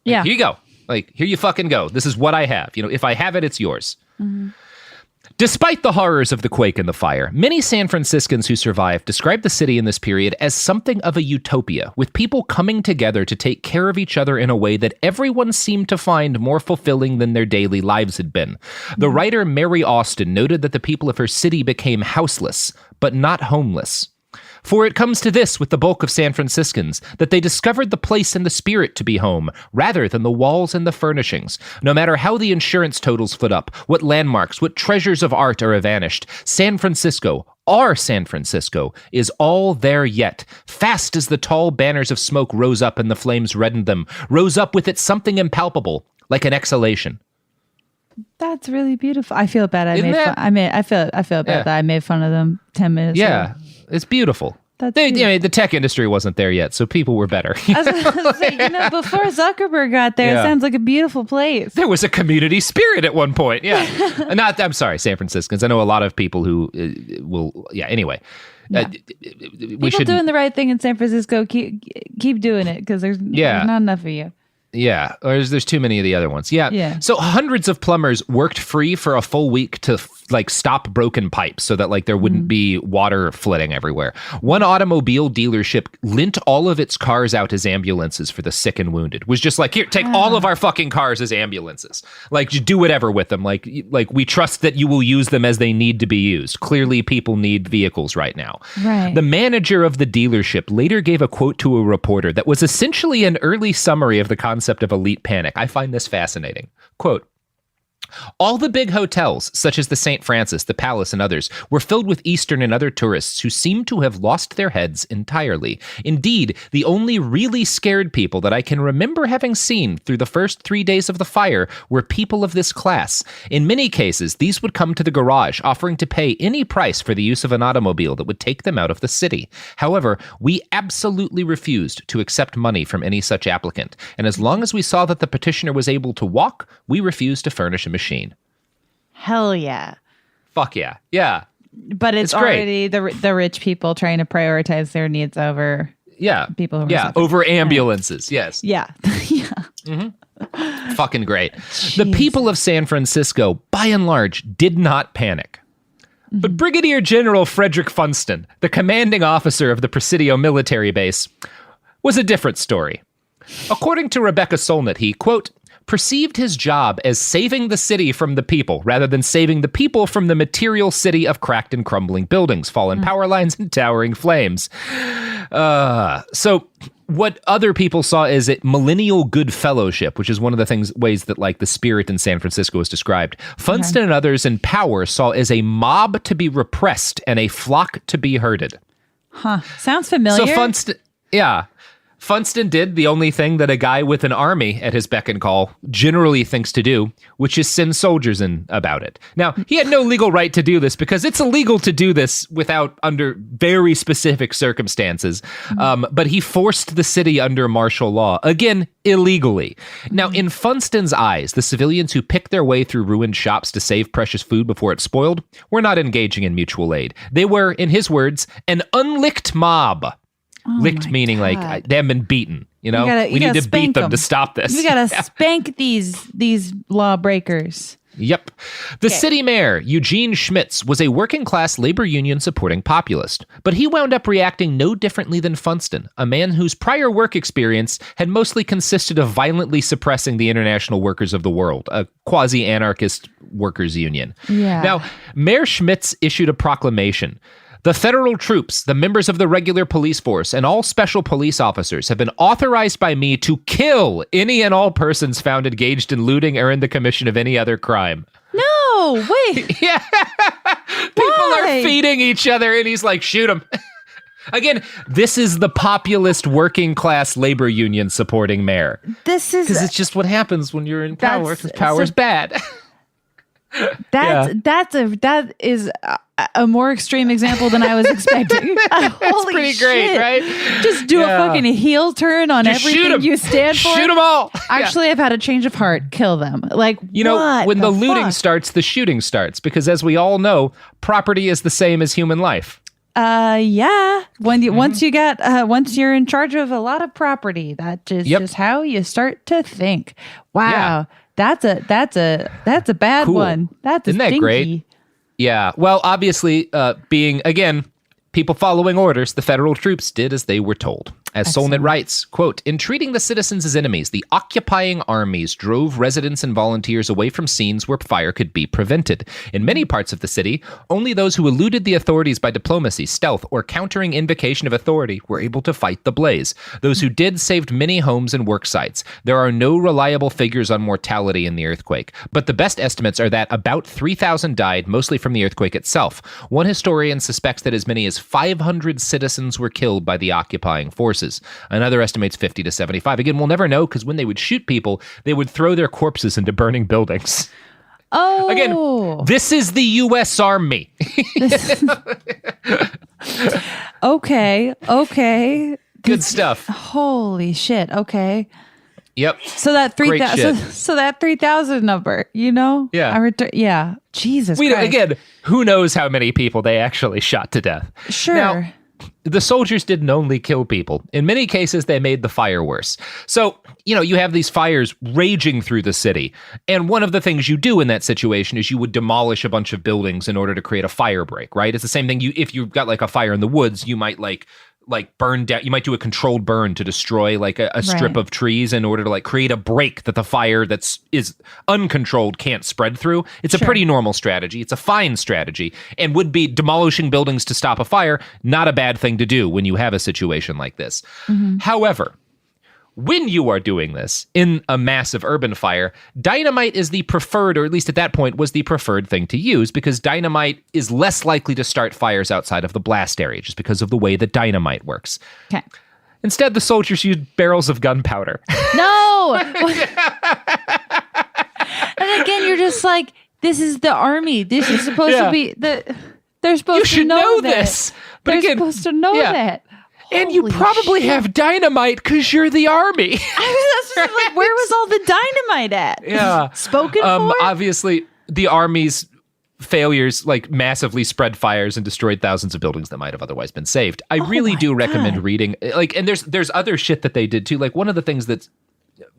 Yeah. Here you go. Like, here you fucking go. This is what I have. If I have it, it's yours. Mm-hmm. Despite the horrors of the quake and the fire, many San Franciscans who survived described the city in this period as something of a utopia, with people coming together to take care of each other in a way that everyone seemed to find more fulfilling than their daily lives had been. The writer Mary Austin noted that the people of her city became houseless, but not homeless. For it comes to this with the bulk of San Franciscans, that they discovered the place and the spirit to be home, rather than the walls and the furnishings. No matter how the insurance totals foot up, what landmarks, what treasures of art are vanished, San Francisco, our San Francisco, is all there yet, fast as the tall banners of smoke rose up and the flames reddened them, rose up with it something impalpable, like an exhalation. That's really beautiful. I feel bad. I feel bad that I made fun of them 10 minutes ago. It's beautiful. The tech industry wasn't there yet, so people were better. I was going to say, before Zuckerberg got there, it sounds like a beautiful place. There was a community spirit at one point. Yeah. I'm sorry, San Franciscans. I know a lot of people who will. Yeah. Anyway, people doing the right thing in San Francisco. Keep doing it, because there's not enough of you. Yeah, or there's too many of the other ones. Yeah. So hundreds of plumbers worked free for a full week to stop broken pipes so that there wouldn't be water flooding everywhere. One automobile dealership lent all of its cars out as ambulances for the sick and wounded. Was just like, here, take all of our fucking cars as ambulances. You do whatever with them. Like we trust that you will use them as they need to be used. Clearly, people need vehicles right now. Right. The manager of the dealership later gave a quote to a reporter that was essentially an early summary of the concept of elite panic. I find this fascinating. Quote, all the big hotels, such as the St. Francis, the Palace, and others, were filled with Eastern and other tourists who seemed to have lost their heads entirely. Indeed, the only really scared people that I can remember having seen through the first 3 days of the fire were people of this class. In many cases, these would come to the garage, offering to pay any price for the use of an automobile that would take them out of the city. However, we absolutely refused to accept money from any such applicant, and as long as we saw that the petitioner was able to walk, we refused to furnish a machine. Hell yeah. Fuck yeah. Yeah. But it's already the rich people trying to prioritize their needs over people who are over ambulances. Yes. Yeah. Yeah. Mm-hmm. Fucking great. Jeez. The people of San Francisco, by and large, did not panic. Mm-hmm. But Brigadier General Frederick Funston, the commanding officer of the Presidio military base, was a different story. According to Rebecca Solnit, he, quote, perceived his job as saving the city from the people rather than saving the people from the material city of cracked and crumbling buildings, fallen power lines, and towering flames. So what other people saw is it millennial good fellowship, which is one of the ways that like the spirit in San Francisco is described. Funston and others in power saw as a mob to be repressed and a flock to be herded. Huh. Sounds familiar. So Funston did the only thing that a guy with an army at his beck and call generally thinks to do, which is send soldiers in about it. Now, he had no legal right to do this because it's illegal to do this under very specific circumstances. But he forced the city under martial law, again, illegally. Now, in Funston's eyes, the civilians who picked their way through ruined shops to save precious food before it spoiled were not engaging in mutual aid. They were, in his words, an unlicked mob. Licked meaning God. Like they haven't been beaten, we need to beat them to stop this. We gotta spank these lawbreakers. Yep. The city mayor, Eugene Schmitz, was a working class labor union supporting populist, but he wound up reacting no differently than Funston, a man whose prior work experience had mostly consisted of violently suppressing the International Workers of the World, a quasi-anarchist workers union. Yeah. Now, Mayor Schmitz issued a proclamation. The federal troops, the members of the regular police force, and all special police officers have been authorized by me to kill any and all persons found engaged in looting or in the commission of any other crime. No, wait. Yeah. People are feeding each other, and he's like, shoot them. Again, this is the populist working class labor union supporting mayor. This is... Because it's just what happens when you're in power, because power's bad. That is a more extreme example than I was expecting. That's pretty great, right? Just do a fucking heel turn on just everything you stand for. Shoot them all. Actually, I've had a change of heart. Kill them. Like, when the looting starts, the shooting starts. Because as we all know, property is the same as human life. Yeah. Once you're in charge of a lot of property, that is just how you start to think. Wow. Yeah. That's a bad one. Isn't that great? Yeah. Well, obviously, being, again, people following orders, the federal troops did as they were told. As Solnit writes, quote, in treating the citizens as enemies, the occupying armies drove residents and volunteers away from scenes where fire could be prevented. In many parts of the city, only those who eluded the authorities by diplomacy, stealth, or countering invocation of authority were able to fight the blaze. Those who did saved many homes and work sites. There are no reliable figures on mortality in the earthquake, but the best estimates are that about 3,000 died, mostly from the earthquake itself. One historian suspects that as many as 500 citizens were killed by the occupying forces. Another estimates 50 to 75. Again, we'll never know because when they would shoot people, they would throw their corpses into burning buildings. Oh. Again, this is the U.S. Army. Okay. Good stuff. Holy shit. Okay. Yep. So that 3,000. So that 3,000 number, Yeah. Yeah. Jesus Christ. Again, who knows how many people they actually shot to death? Sure. Now, the soldiers didn't only kill people. In many cases, they made the fire worse. So, you have these fires raging through the city. And one of the things you do in that situation is you would demolish a bunch of buildings in order to create a fire break, right? It's the same thing. If you've got like a fire in the woods, you might like burn down, you might do a controlled burn to destroy like a strip of trees in order to like create a break that the fire is uncontrolled can't spread through. It's a pretty normal strategy. It's a fine strategy and would be demolishing buildings to stop a fire. Not a bad thing to do when you have a situation like this. Mm-hmm. However, when you are doing this in a massive urban fire, dynamite is the preferred, or at least at that point was the preferred thing to use because dynamite is less likely to start fires outside of the blast area just because of the way that dynamite works. Okay. Instead, the soldiers used barrels of gunpowder. No! And again, you're just like, this is the army. This is supposed to be they're supposed to know this. But they're again, supposed to know that. And you probably have dynamite because you're the army. Like, where was all the dynamite at? Yeah. Spoken for? Obviously, the army's failures like massively spread fires and destroyed thousands of buildings that might have otherwise been saved. I really do recommend reading. And there's other shit that they did too. Like one of the things that's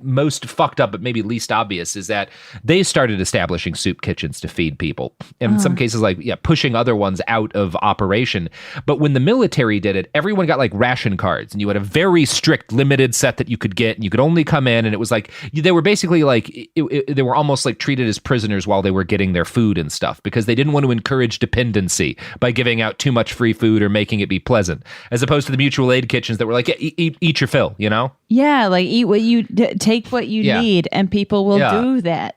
most fucked up, but maybe least obvious, is that they started establishing soup kitchens to feed people. And in some cases, like, pushing other ones out of operation. But when the military did it, everyone got like ration cards, and you had a very strict limited set that you could get, and you could only come in. And it was like, they were basically like, they were almost like treated as prisoners while they were getting their food and stuff, because they didn't want to encourage dependency by giving out too much free food or making it be pleasant, as opposed to the mutual aid kitchens that were like, eat your fill, you know? Yeah, like take what you need, and people will do that.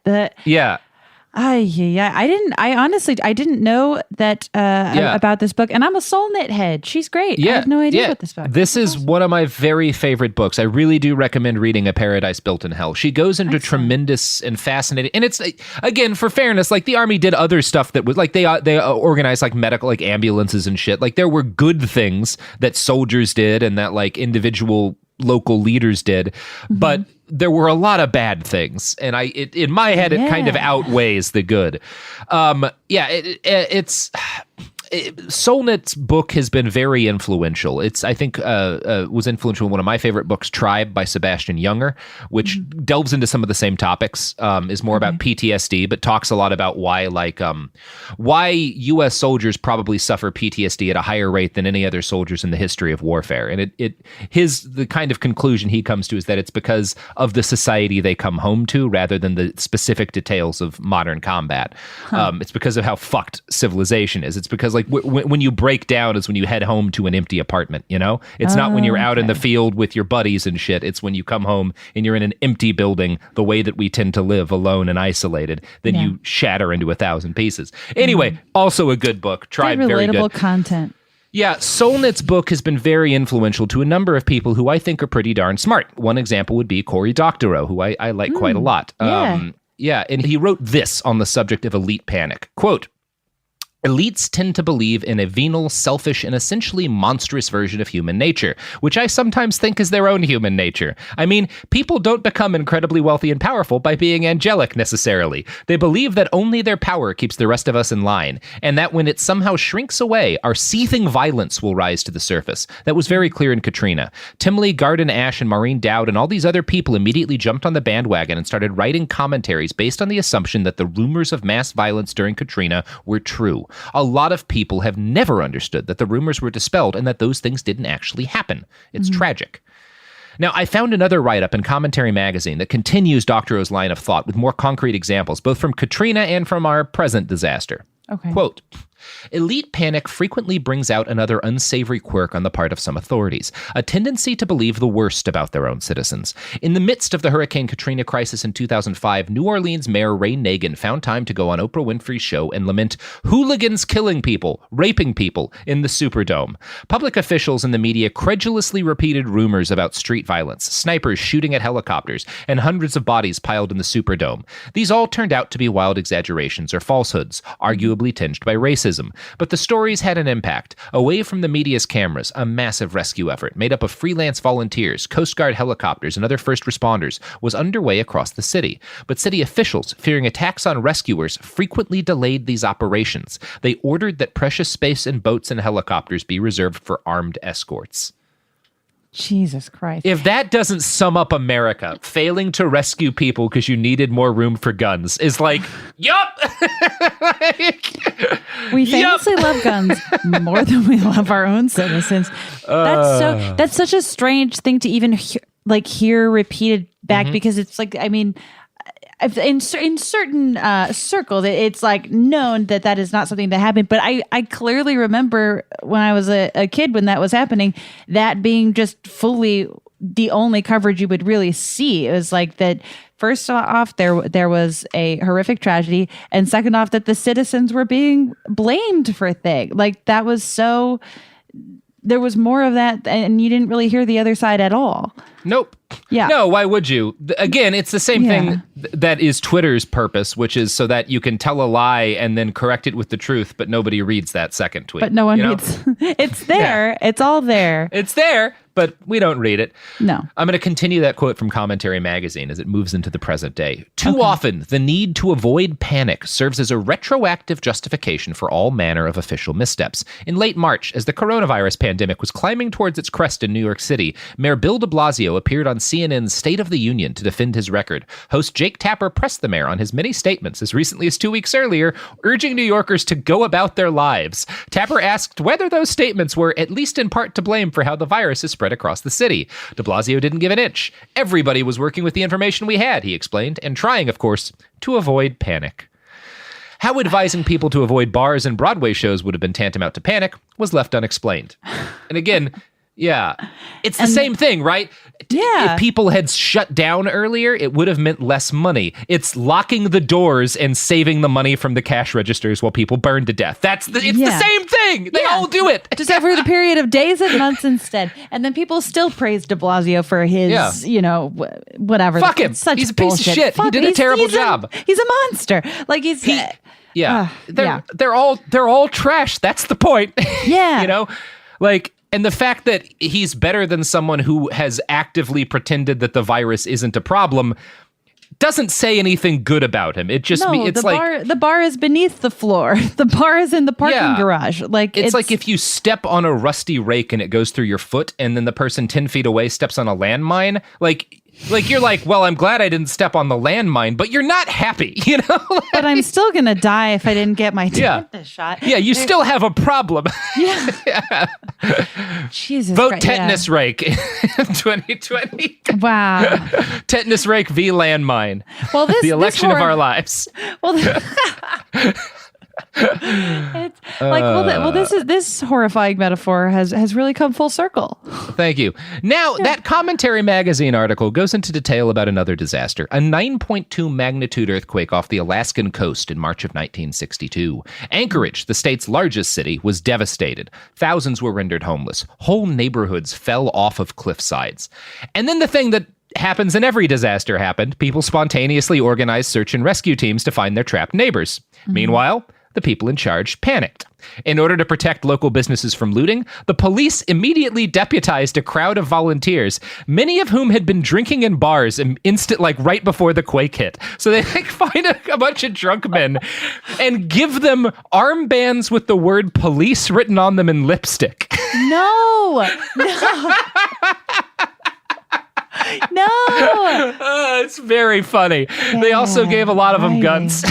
I didn't know that about this book, and I'm a Soulknit head. She's great. I have no idea about this book. This is one of my very favorite books. I really do recommend reading A Paradise Built in Hell. She goes into tremendous and fascinating, and it's, again, for fairness, like the Army did other stuff that was like they organized like medical, like ambulances and shit. Like there were good things that soldiers did and that like individual local leaders did, but there were a lot of bad things, and in my head it kind of outweighs the good. Soulknit's book has been very influential. I think was influential in one of my favorite books, Tribe by Sebastian Junger, which delves into some of the same topics, is more about PTSD, but talks a lot about why U.S. soldiers probably suffer PTSD at a higher rate than any other soldiers in the history of warfare. And the kind of conclusion he comes to is that it's because of the society they come home to rather than the specific details of modern combat. It's because of how fucked civilization is. It's because like when you break down is when you head home to an empty apartment, you know? It's not when you're out in the field with your buddies and shit. It's when you come home and you're in an empty building, the way that we tend to live, alone and isolated. Then you shatter into 1,000 pieces. Anyway, also a good book. Tried, very good. Relatable content. Yeah, Soulknit's book has been very influential to a number of people who I think are pretty darn smart. One example would be Cory Doctorow, who I like quite a lot. And he wrote this on the subject of elite panic. Quote, "Elites tend to believe in a venal, selfish, and essentially monstrous version of human nature, which I sometimes think is their own human nature. I mean, people don't become incredibly wealthy and powerful by being angelic necessarily. They believe that only their power keeps the rest of us in line, and that when it somehow shrinks away, our seething violence will rise to the surface. That was very clear in Katrina. Timley, Garden Ash, and Maureen Dowd and all these other people immediately jumped on the bandwagon and started writing commentaries based on the assumption that the rumors of mass violence during Katrina were true. A lot of people have never understood that the rumors were dispelled and that those things didn't actually happen. It's tragic." Now, I found another write-up in Commentary Magazine that continues Doctorow's line of thought with more concrete examples, both from Katrina and from our present disaster. Okay. Quote, "Elite panic frequently brings out another unsavory quirk on the part of some authorities, a tendency to believe the worst about their own citizens. In the midst of the Hurricane Katrina crisis in 2005, New Orleans Mayor Ray Nagin found time to go on Oprah Winfrey's show and lament hooligans killing people, raping people in the Superdome. Public officials and the media credulously repeated rumors about street violence, snipers shooting at helicopters, and hundreds of bodies piled in the Superdome. These all turned out to be wild exaggerations or falsehoods, arguably tinged by racism. But the stories had an impact. Away from the media's cameras, a massive rescue effort made up of freelance volunteers, Coast Guard helicopters, and other first responders was underway across the city. But city officials, fearing attacks on rescuers, frequently delayed these operations. They ordered that precious space in boats and helicopters be reserved for armed escorts." Jesus Christ. If that doesn't sum up America, failing to rescue people because you needed more room for guns is like, yup! We famously love guns more than we love our own citizens. That's such a strange thing to even hear repeated back, because it's like, I mean, in certain circles, it's like known that is not something that happened. But I clearly remember when I was a kid, when that was happening, that being just fully the only coverage you would really see. It was like that. First off, there was a horrific tragedy, and second off, that the citizens were being blamed for things. Like that was so. There was more of that, and you didn't really hear the other side at all. Nope. Yeah. No, why would you? Again, it's the same thing that is Twitter's purpose, which is so that you can tell a lie and then correct it with the truth, but nobody reads that second tweet. But no one reads. It's there. Yeah. It's all there. It's there, but we don't read it. No. I'm going to continue that quote from Commentary Magazine as it moves into the present day. Too often, the need to avoid panic serves as a retroactive justification for all manner of official missteps. In late March, as the coronavirus pandemic was climbing towards its crest in New York City, Mayor Bill de Blasio appeared on CNN's State of the Union to defend his record. Host Jake Tapper pressed the mayor on his many statements as recently as 2 weeks earlier, urging New Yorkers to go about their lives. Tapper asked whether those statements were at least in part to blame for how the virus is spread across the city. De Blasio didn't give an inch. Everybody was working with the information we had, he explained, and trying, of course, to avoid panic. How advising people to avoid bars and Broadway shows would have been tantamount to panic was left unexplained. And again, yeah, it's the same thing, right? Yeah. If people had shut down earlier, it would have meant less money. It's locking the doors and saving the money from the cash registers while people burn to death. It's the same thing. They all do it. Just over the period of days and months instead. And then people still praise de Blasio for his, whatever. Fuck him. Such he's a bullshit. piece of shit. He did a terrible job. He's a monster. Like They're all trash. That's the point. Yeah. And the fact that he's better than someone who has actively pretended that the virus isn't a problem doesn't say anything good about him. It just the bar is beneath the floor. The bar is in the parking garage. It's like if you step on a rusty rake and it goes through your foot, and then the person 10 feet away steps on a landmine. Like you're like, well, I'm glad I didn't step on the landmine, but you're not happy, But I'm still gonna die if I didn't get my tetanus shot. Yeah, you still have a problem. Yeah. Jesus. Vote Christ, tetanus rake in 2020. Wow. Tetanus rake v landmine. Well, the election of our lives. Well, it's like, this horrifying metaphor has really come full circle. Thank you. Now, that Commentary magazine article goes into detail about another disaster, a 9.2 magnitude earthquake off the Alaskan coast in March of 1962. Anchorage, the state's largest city, was devastated. Thousands were rendered homeless. Whole neighborhoods fell off of cliff sides. And then the thing that happens in every disaster happened. People spontaneously organized search and rescue teams to find their trapped neighbors. Mm-hmm. Meanwhile, the people in charge panicked. In order to protect local businesses from looting, the police immediately deputized a crowd of volunteers, many of whom had been drinking in bars right before the quake hit. So they find a bunch of drunk men and give them armbands with the word police written on them in lipstick. No. It's very funny. They also gave a lot of them guns.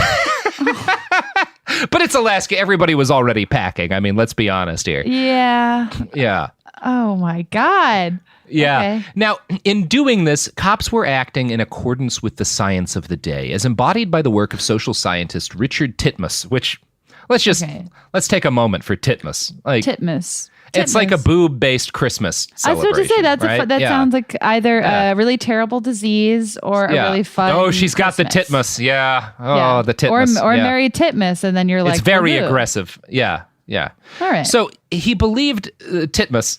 But it's Alaska. Everybody was already packing. I mean, let's be honest here. Yeah. Yeah. Oh, my God. Yeah. Okay. Now, in doing this, cops were acting in accordance with the science of the day, as embodied by the work of social scientist Richard Titmuss, which let's take a moment for Titmuss. Titmuss. It's like a boob-based Christmas celebration. I was about to say, right? that sounds like either a really terrible disease or a really fun Oh, she's got Christmas. the Titmuss. Yeah. Oh, the Titmuss. Or Mary Titmuss, and then you're like, it's very woohoo. aggressive. Yeah. Yeah. All right. So he believed, Titmuss,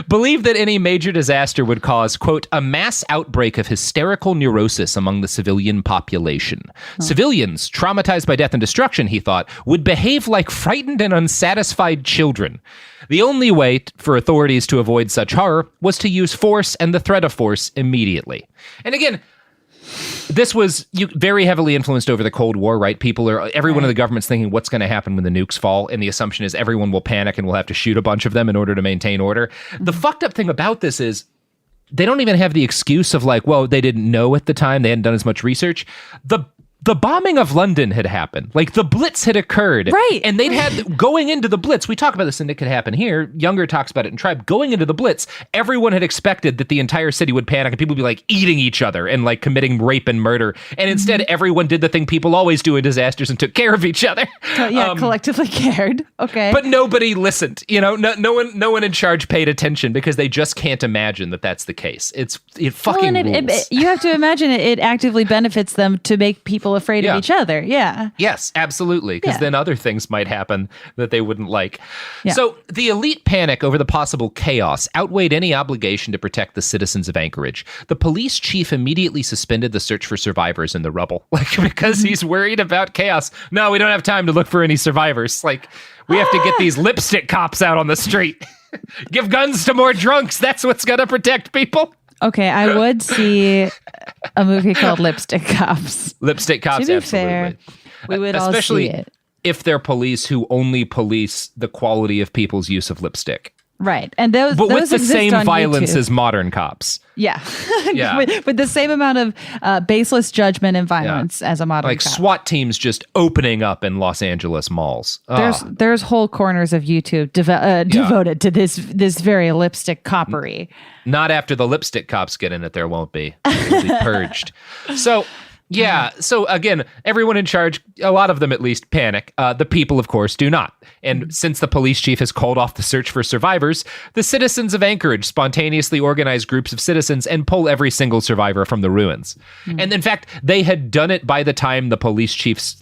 believed that any major disaster would cause, quote, a mass outbreak of hysterical neurosis among the civilian population. Civilians, traumatized by death and destruction, he thought, would behave like frightened and unsatisfied children. The only way for authorities to avoid such horror was to use force and the threat of force immediately. And again, this was very heavily influenced over the Cold War, right? Everyone in the government's thinking what's going to happen when the nukes fall, and the assumption is everyone will panic and we'll have to shoot a bunch of them in order to maintain order. The fucked up thing about this is they don't even have the excuse of like, well, they didn't know at the time, they hadn't done as much research. The bombing of London had happened. Like, the Blitz had occurred. Right. And they'd had, going into the Blitz, we talk about this and it could happen here. Younger talks about it in Tribe. Going into the Blitz, everyone had expected that the entire city would panic and people would be like eating each other and like committing rape and murder. And instead, everyone did the thing people always do in disasters and took care of each other. Collectively cared. Okay. But nobody listened. No one in charge paid attention because they just can't imagine that that's the case. It fucking rules. You have to imagine it actively benefits them to make people afraid of each other. Yeah. Yes, absolutely. Because then other things might happen that they wouldn't like. Yeah. So the elite panic over the possible chaos outweighed any obligation to protect the citizens of Anchorage. The police chief immediately suspended the search for survivors in the rubble, because he's worried about chaos. No, we don't have time to look for any survivors. We have to get these lipstick cops out on the street. Give guns to more drunks. That's what's going to protect people. Okay, I would see a movie called Lipstick Cops. Lipstick Cops, to be absolutely. Fair, we would especially all see it. If they're police who only police the quality of people's use of lipstick. Right. And those with the same on violence YouTube. as modern cops. Yeah. Yeah. with the same amount of baseless judgment and violence as a modern like cop. SWAT teams just opening up in Los Angeles malls. There's whole corners of YouTube devoted to this very lipstick coppery. Not after the lipstick cops get in it, there won't be. It'll be purged. So, yeah. So again, everyone in charge, a lot of them at least, panic. The people, of course, do not. And since the police chief has called off the search for survivors, the citizens of Anchorage spontaneously organize groups of citizens and pull every single survivor from the ruins. And in fact, they had done it by the time the police chiefs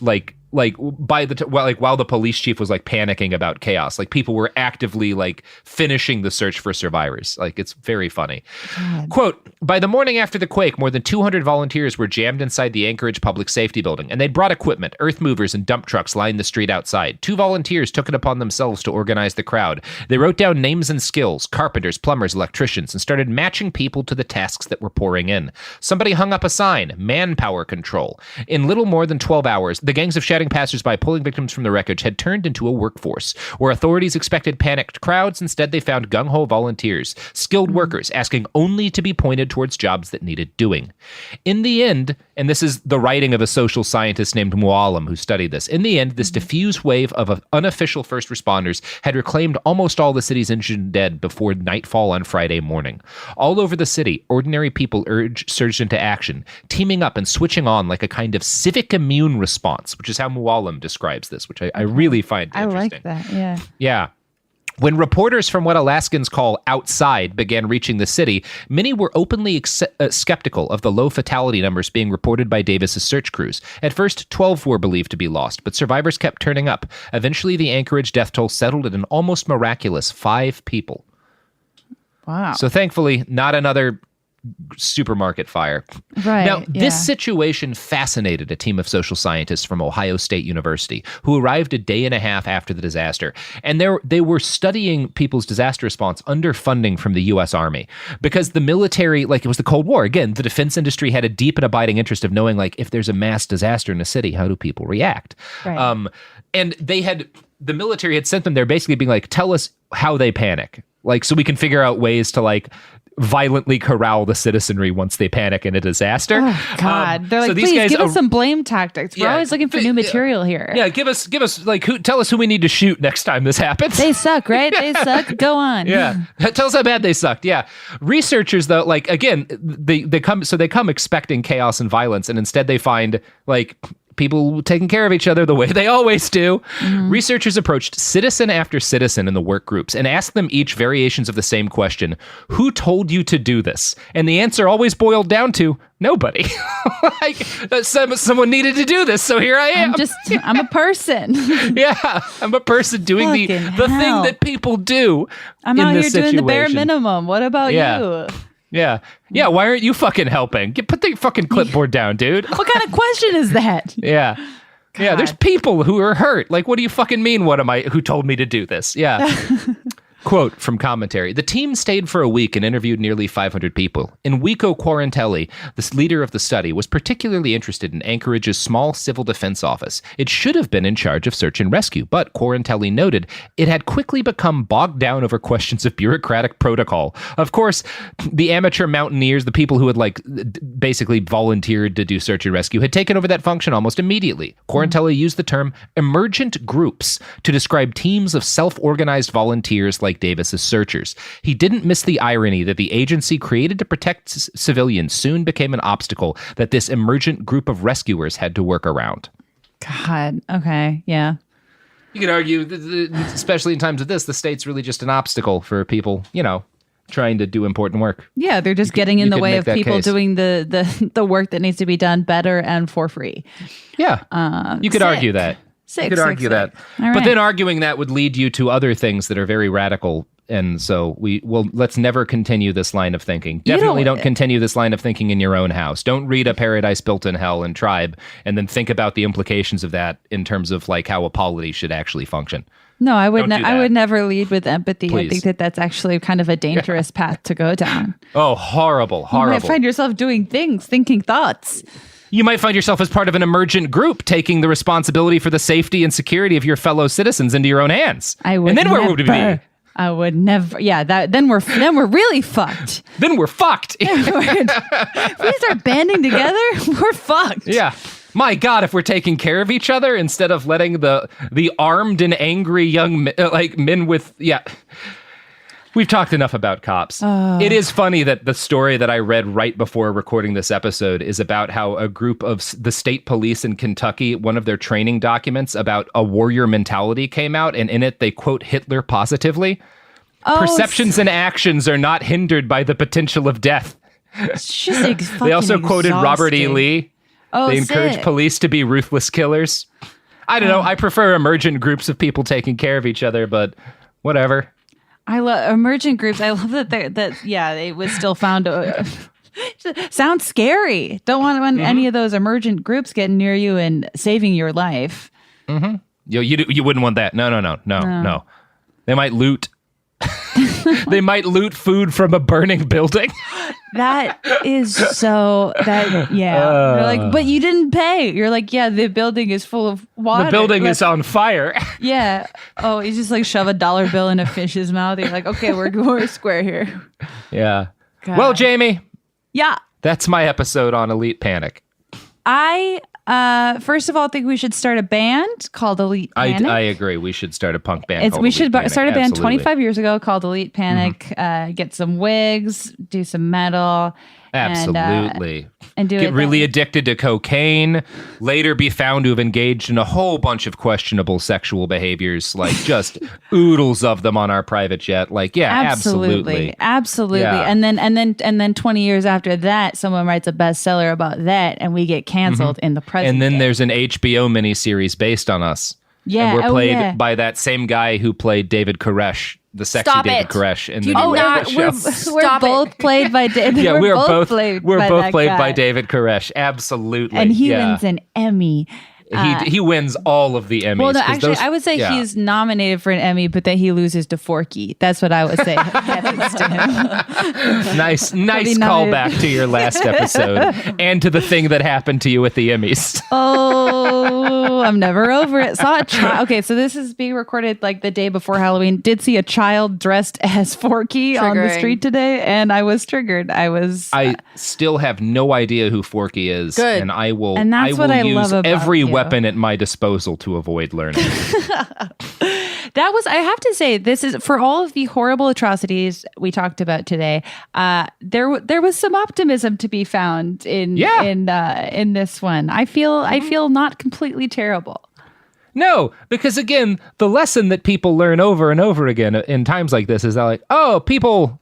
while the police chief was like panicking about chaos, like people were actively like finishing the search for survivors. Like it's very funny. God. Quote, by the morning after the quake, more than 200 volunteers were jammed inside the Anchorage Public Safety Building, and they'd brought equipment. Earth movers and dump trucks lined the street outside. 2 volunteers took it upon themselves to organize the crowd. They wrote down names and skills, carpenters, plumbers, electricians, and started matching people to the tasks that were pouring in. Somebody hung up a sign, manpower control. In little more than 12 hours, the gangs of shouting passersby pulling victims from the wreckage had turned into a workforce. Where authorities expected panicked crowds, instead they found gung-ho volunteers, skilled workers asking only to be pointed towards jobs that needed doing. In the end, and this is the writing of a social scientist named Mualim who studied this, in the end, this diffuse wave of unofficial first responders had reclaimed almost all the city's injured and dead before nightfall on Friday morning. All over the city, ordinary people surged into action, teaming up and switching on like a kind of civic immune response, which is how Mualim describes this, which I really find interesting. I like that, yeah. Yeah. When reporters from what Alaskans call outside began reaching the city, many were openly skeptical of the low fatality numbers being reported by Davis's search crews. At first, 12 were believed to be lost, but survivors kept turning up. Eventually, the Anchorage death toll settled at an almost miraculous 5 people. Wow. So thankfully, not another supermarket fire. Right. Now, this situation fascinated a team of social scientists from Ohio State University who arrived a day and a half after the disaster. And they were studying people's disaster response under funding from the U.S. Army because the military, like it was the Cold War. Again, the defense industry had a deep and abiding interest of knowing, like, if there's a mass disaster in a city, how do people react? Right. And the military had sent them there basically being like, tell us how they panic. Like, so we can figure out ways to like violently corral the citizenry once they panic in a disaster. Oh, God. They're like, so these please guys give us some blame tactics. We're always looking for new material here. Yeah, give us like tell us who we need to shoot next time this happens. They suck, right? They suck. Go on. Yeah. Tell us how bad they sucked. Yeah. Researchers though, like again, they come expecting chaos and violence, and instead they find like people taking care of each other the way they always do. Mm-hmm. Researchers approached citizen after citizen in the work groups and asked them each variations of the same question. Who told you to do this? And the answer always boiled down to nobody. Like someone needed to do this, so here I am. I'm a person. Yeah, I'm a person doing the thing that people do. I'm out here doing the bare minimum. What about you? Yeah. Yeah. Why aren't you fucking helping? Put the fucking clipboard down, dude. What kind of question is that? Yeah. God. Yeah. There's people who are hurt. Like, what do you fucking mean? Who told me to do this? Yeah. Quote from commentary. The team stayed for a week and interviewed nearly 500 people. Enrico Quarantelli, the leader of the study, was particularly interested in Anchorage's small civil defense office. It should have been in charge of search and rescue, but Quarantelli noted it had quickly become bogged down over questions of bureaucratic protocol. Of course, the amateur mountaineers, the people who had basically volunteered to do search and rescue, had taken over that function almost immediately. Quarantelli used the term emergent groups to describe teams of self-organized volunteers like Davis's searchers. He didn't miss the irony that the agency created to protect civilians soon became an obstacle that this emergent group of rescuers had to work around. God. Okay. Yeah. You could argue, especially in times of this, the state's really just an obstacle for people, trying to do important work. Yeah, they're just getting in the way of people doing the work that needs to be done better and for free. Yeah. You could argue that. You could argue that. Right. But then arguing that would lead you to other things that are very radical. And so let's never continue this line of thinking. Definitely don't continue this line of thinking in your own house. Don't read A Paradise Built in Hell and Tribe and then think about the implications of that in terms of like how a polity should actually function. No, I would I would never lead with empathy. Please. I think that's actually kind of a dangerous path to go down. Oh, horrible. You might find yourself doing things, thinking thoughts. You might find yourself as part of an emergent group taking the responsibility for the safety and security of your fellow citizens into your own hands. I would And then where would we be? I would never. Yeah, then we're really fucked. Then we're fucked. If we start banding together, we're fucked. Yeah. My God, if we're taking care of each other instead of letting the armed and angry young men with We've talked enough about cops. It is funny that the story that I read right before recording this episode is about how a group of the state police in Kentucky, one of their training documents about a warrior mentality came out, and in it they quote Hitler positively. Perceptions and actions are not hindered by the potential of death. It's just They also quoted Robert E. Lee. They encourage police to be ruthless killers. I don't know. I prefer emergent groups of people taking care of each other, but whatever. I love emergent groups. I love that it was still found. Sounds scary. Don't want any of those emergent groups getting near you and saving your life. Mm-hmm. You wouldn't want that. No. They might loot. They might loot food from a burning building. That is so They're like, but you didn't pay. You're like, yeah, the building is full of water. The building is on fire. Yeah. Oh, you just like shove a dollar bill in a fish's mouth. You're like, okay, we're square here. Yeah. God. Well, Jamie. Yeah. That's my episode on Elite Panic. I first of all think we should start a band called Elite Panic. I agree. We should start a punk band. We should start a band 25 years ago called Elite Panic. Get some wigs, do some metal. Absolutely. And do Get really addicted to cocaine. Later be found to have engaged in a whole bunch of questionable sexual behaviors, like just oodles of them on our private jet. Like, yeah, absolutely. Yeah. And then 20 years after that, someone writes a bestseller about that, and we get canceled in the present. And then there's an HBO miniseries based on us. Yeah, and we're played by that same guy who played David Koresh, the sexy David Koresh. In the we're both played by David. Yeah, we're both played by David Koresh. Absolutely, and he wins an Emmy. He wins all of the Emmys. Well, no, actually, I would say he's nominated for an Emmy, but then he loses to Forky. That's what I would say happens to him. Nice callback to your last episode and to the thing that happened to you with the Emmys. Oh, I'm never over it. Saw a child. Okay, so this is being recorded like the day before Halloween. Did see a child dressed as Forky on the street today, and I was triggered. I still have no idea who Forky is, Good. And I will. And that's what I love about every weapon at my disposal to avoid learning. I have to say, this is for all of the horrible atrocities we talked about today. There was some optimism to be found in this one. I feel not completely terrible. No, because again, the lesson that people learn over and over again in times like this is that people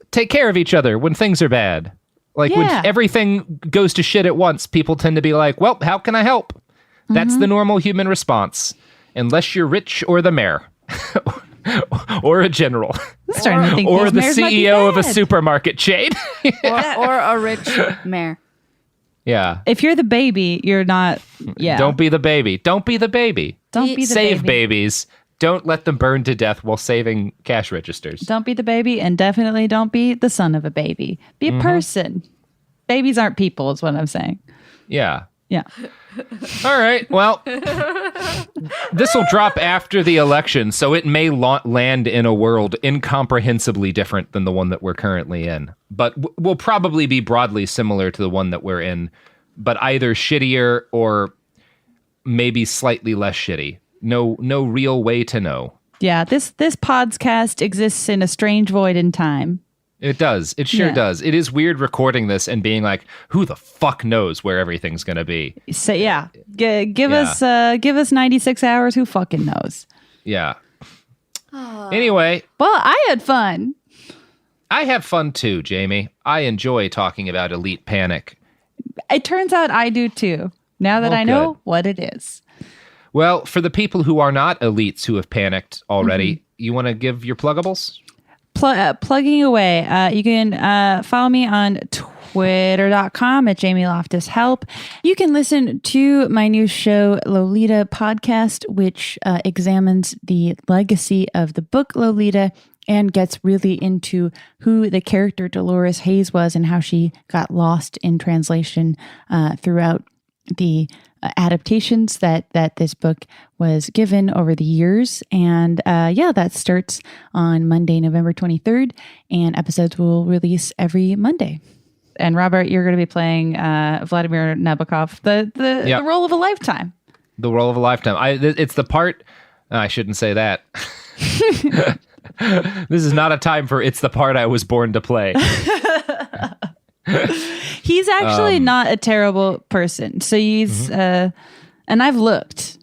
take care of each other when things are bad. When everything goes to shit at once, people tend to be like, well, how can I help? That's the normal human response. Unless you're rich or the mayor. Or a general. Or the CEO of a supermarket chain. or a rich mayor. Yeah. If you're the baby, you're not. Yeah. Don't be the baby. Don't be the baby. Don't be the Save babies. Don't let them burn to death while saving cash registers. Don't be the baby, and definitely don't be the son of a baby. Be a person. Babies aren't people, is what I'm saying. Yeah. Yeah. All right. Well, this will drop after the election, so it may land in a world incomprehensibly different than the one that we're currently in. But will probably be broadly similar to the one that we're in, but either shittier or maybe slightly less shitty. No real way to know. Yeah, this podcast exists in a strange void in time. It does. It sure does. It is weird recording this and being like, who the fuck knows where everything's going to be? So yeah, give us 96 hours. Who fucking knows? Yeah. Anyway. Well, I had fun. I have fun too, Jamie. I enjoy talking about Elite Panic. It turns out I do too. Now that I know what it is. Well, for the people who are not elites who have panicked already, you want to give your pluggables? Plugging away. You can follow me on twitter.com at Jamie Loftus Help. You can listen to my new show, Lolita Podcast, which examines the legacy of the book Lolita and gets really into who the character Dolores Hayes was and how she got lost in translation throughout the adaptations that this book was given over the years. And that starts on Monday, November 23rd, and episodes will release every Monday. And Robert, you're going to be playing Vladimir Nabokov, the role of a lifetime. The role of a lifetime. It's the part... I shouldn't say that. This is not a time for it's the part I was born to play. He's actually not a terrible person. So he's... and I've looked,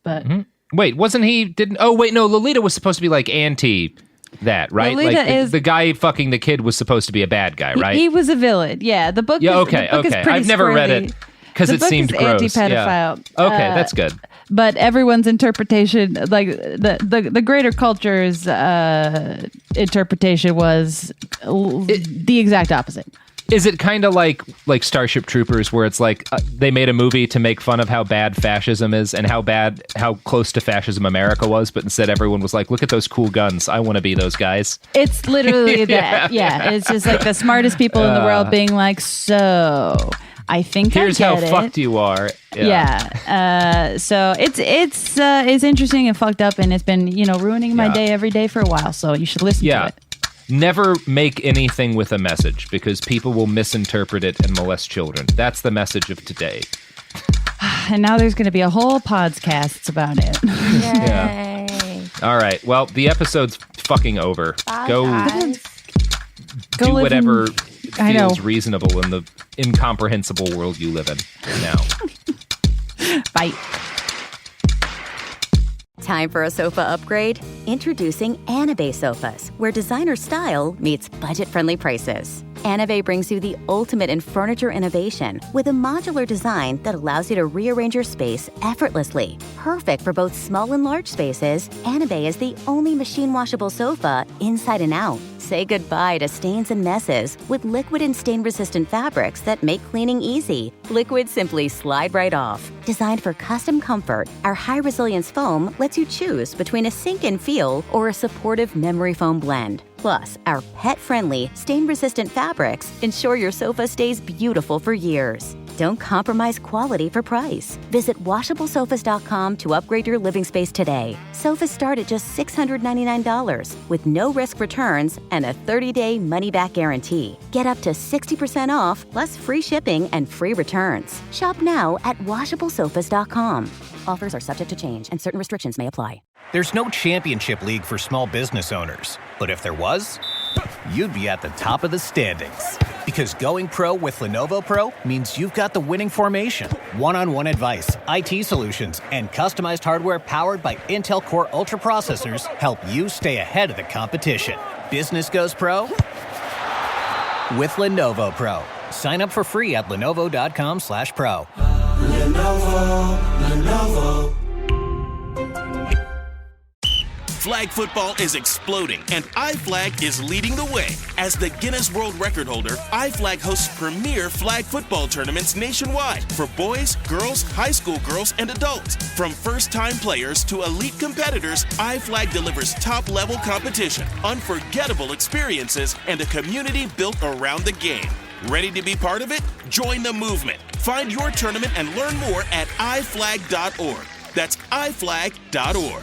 but... Wait, wasn't he... Oh, wait, no, Lolita was supposed to be like anti... that, right? Lolita like is, the guy fucking the kid was supposed to be a bad guy, right? He was a villain. Yeah, the book. Yeah, is pretty I've never read it because it seemed gross. Anti-pedophile. Yeah. Okay, that's good. But everyone's interpretation, like the greater culture's interpretation, was the exact opposite. Is it kind of like Starship Troopers, where it's like they made a movie to make fun of how bad fascism is and how close to fascism America was, but instead everyone was like, look at those cool guns. I want to be those guys. It's literally that. Yeah. It's just like the smartest people in the world being like, so I think here's how fucked you are. Yeah. So it's interesting and fucked up, and it's been, ruining my day every day for a while. So you should listen to it. Never make anything with a message because people will misinterpret it and molest children. That's the message of today. And now there's going to be a whole podcast about it. Yay. Yeah. All right. Well, the episode's fucking over. Bye, Go guys. Do whatever feels reasonable in the incomprehensible world you live in now. Bye. Time for a sofa upgrade? Introducing Anabe Sofas, where designer style meets budget-friendly prices. Anabe brings you the ultimate in furniture innovation with a modular design that allows you to rearrange your space effortlessly. Perfect for both small and large spaces, Anabe is the only machine-washable sofa inside and out. Say goodbye to stains and messes with liquid and stain-resistant fabrics that make cleaning easy. Liquids simply slide right off. Designed for custom comfort, our high-resilience foam lets you choose between a sink-in feel or a supportive memory foam blend. Plus, our pet-friendly, stain-resistant fabrics ensure your sofa stays beautiful for years. Don't compromise quality for price. Visit washablesofas.com to upgrade your living space today. Sofas start at just $699 with no risk returns and a 30-day money-back guarantee. Get up to 60% off plus free shipping and free returns. Shop now at washablesofas.com. Offers are subject to change and certain restrictions may apply. There's no championship league for small business owners, but if there was, you'd be at the top of the standings. Because going pro with Lenovo Pro means you've got the winning formation. One-on-one advice, IT solutions, and customized hardware powered by Intel Core Ultra processors help you stay ahead of the competition. Business goes pro with Lenovo Pro. Sign up for free at lenovo.com/pro. Lenovo. Flag football is exploding, and iFlag is leading the way. As the Guinness World Record holder, iFlag hosts premier flag football tournaments nationwide for boys, girls, high school girls, and adults. From first-time players to elite competitors, iFlag delivers top-level competition, unforgettable experiences, and a community built around the game. Ready to be part of it? Join the movement. Find your tournament and learn more at iflag.org. That's iflag.org.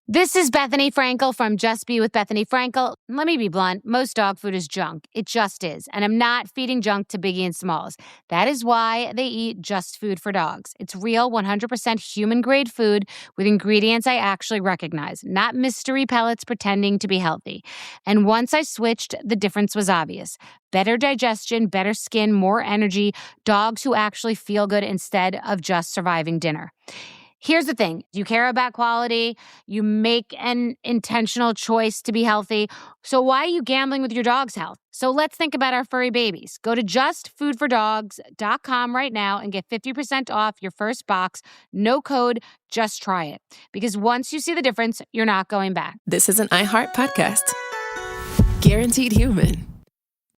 This is Bethany Frankel from Just Be with Bethany Frankel. Let me be blunt. Most dog food is junk. It just is. And I'm not feeding junk to Biggie and Smalls. That is why they eat Just Food for Dogs. It's real, 100% human-grade food with ingredients I actually recognize, not mystery pellets pretending to be healthy. And once I switched, the difference was obvious. Better digestion, better skin, more energy, dogs who actually feel good instead of just surviving dinner. Here's the thing. You care about quality. You make an intentional choice to be healthy. So why are you gambling with your dog's health? So let's think about our furry babies. Go to justfoodfordogs.com right now and get 50% off your first box. No code, just try it. Because once you see the difference, you're not going back. This is an iHeart podcast. Guaranteed Human.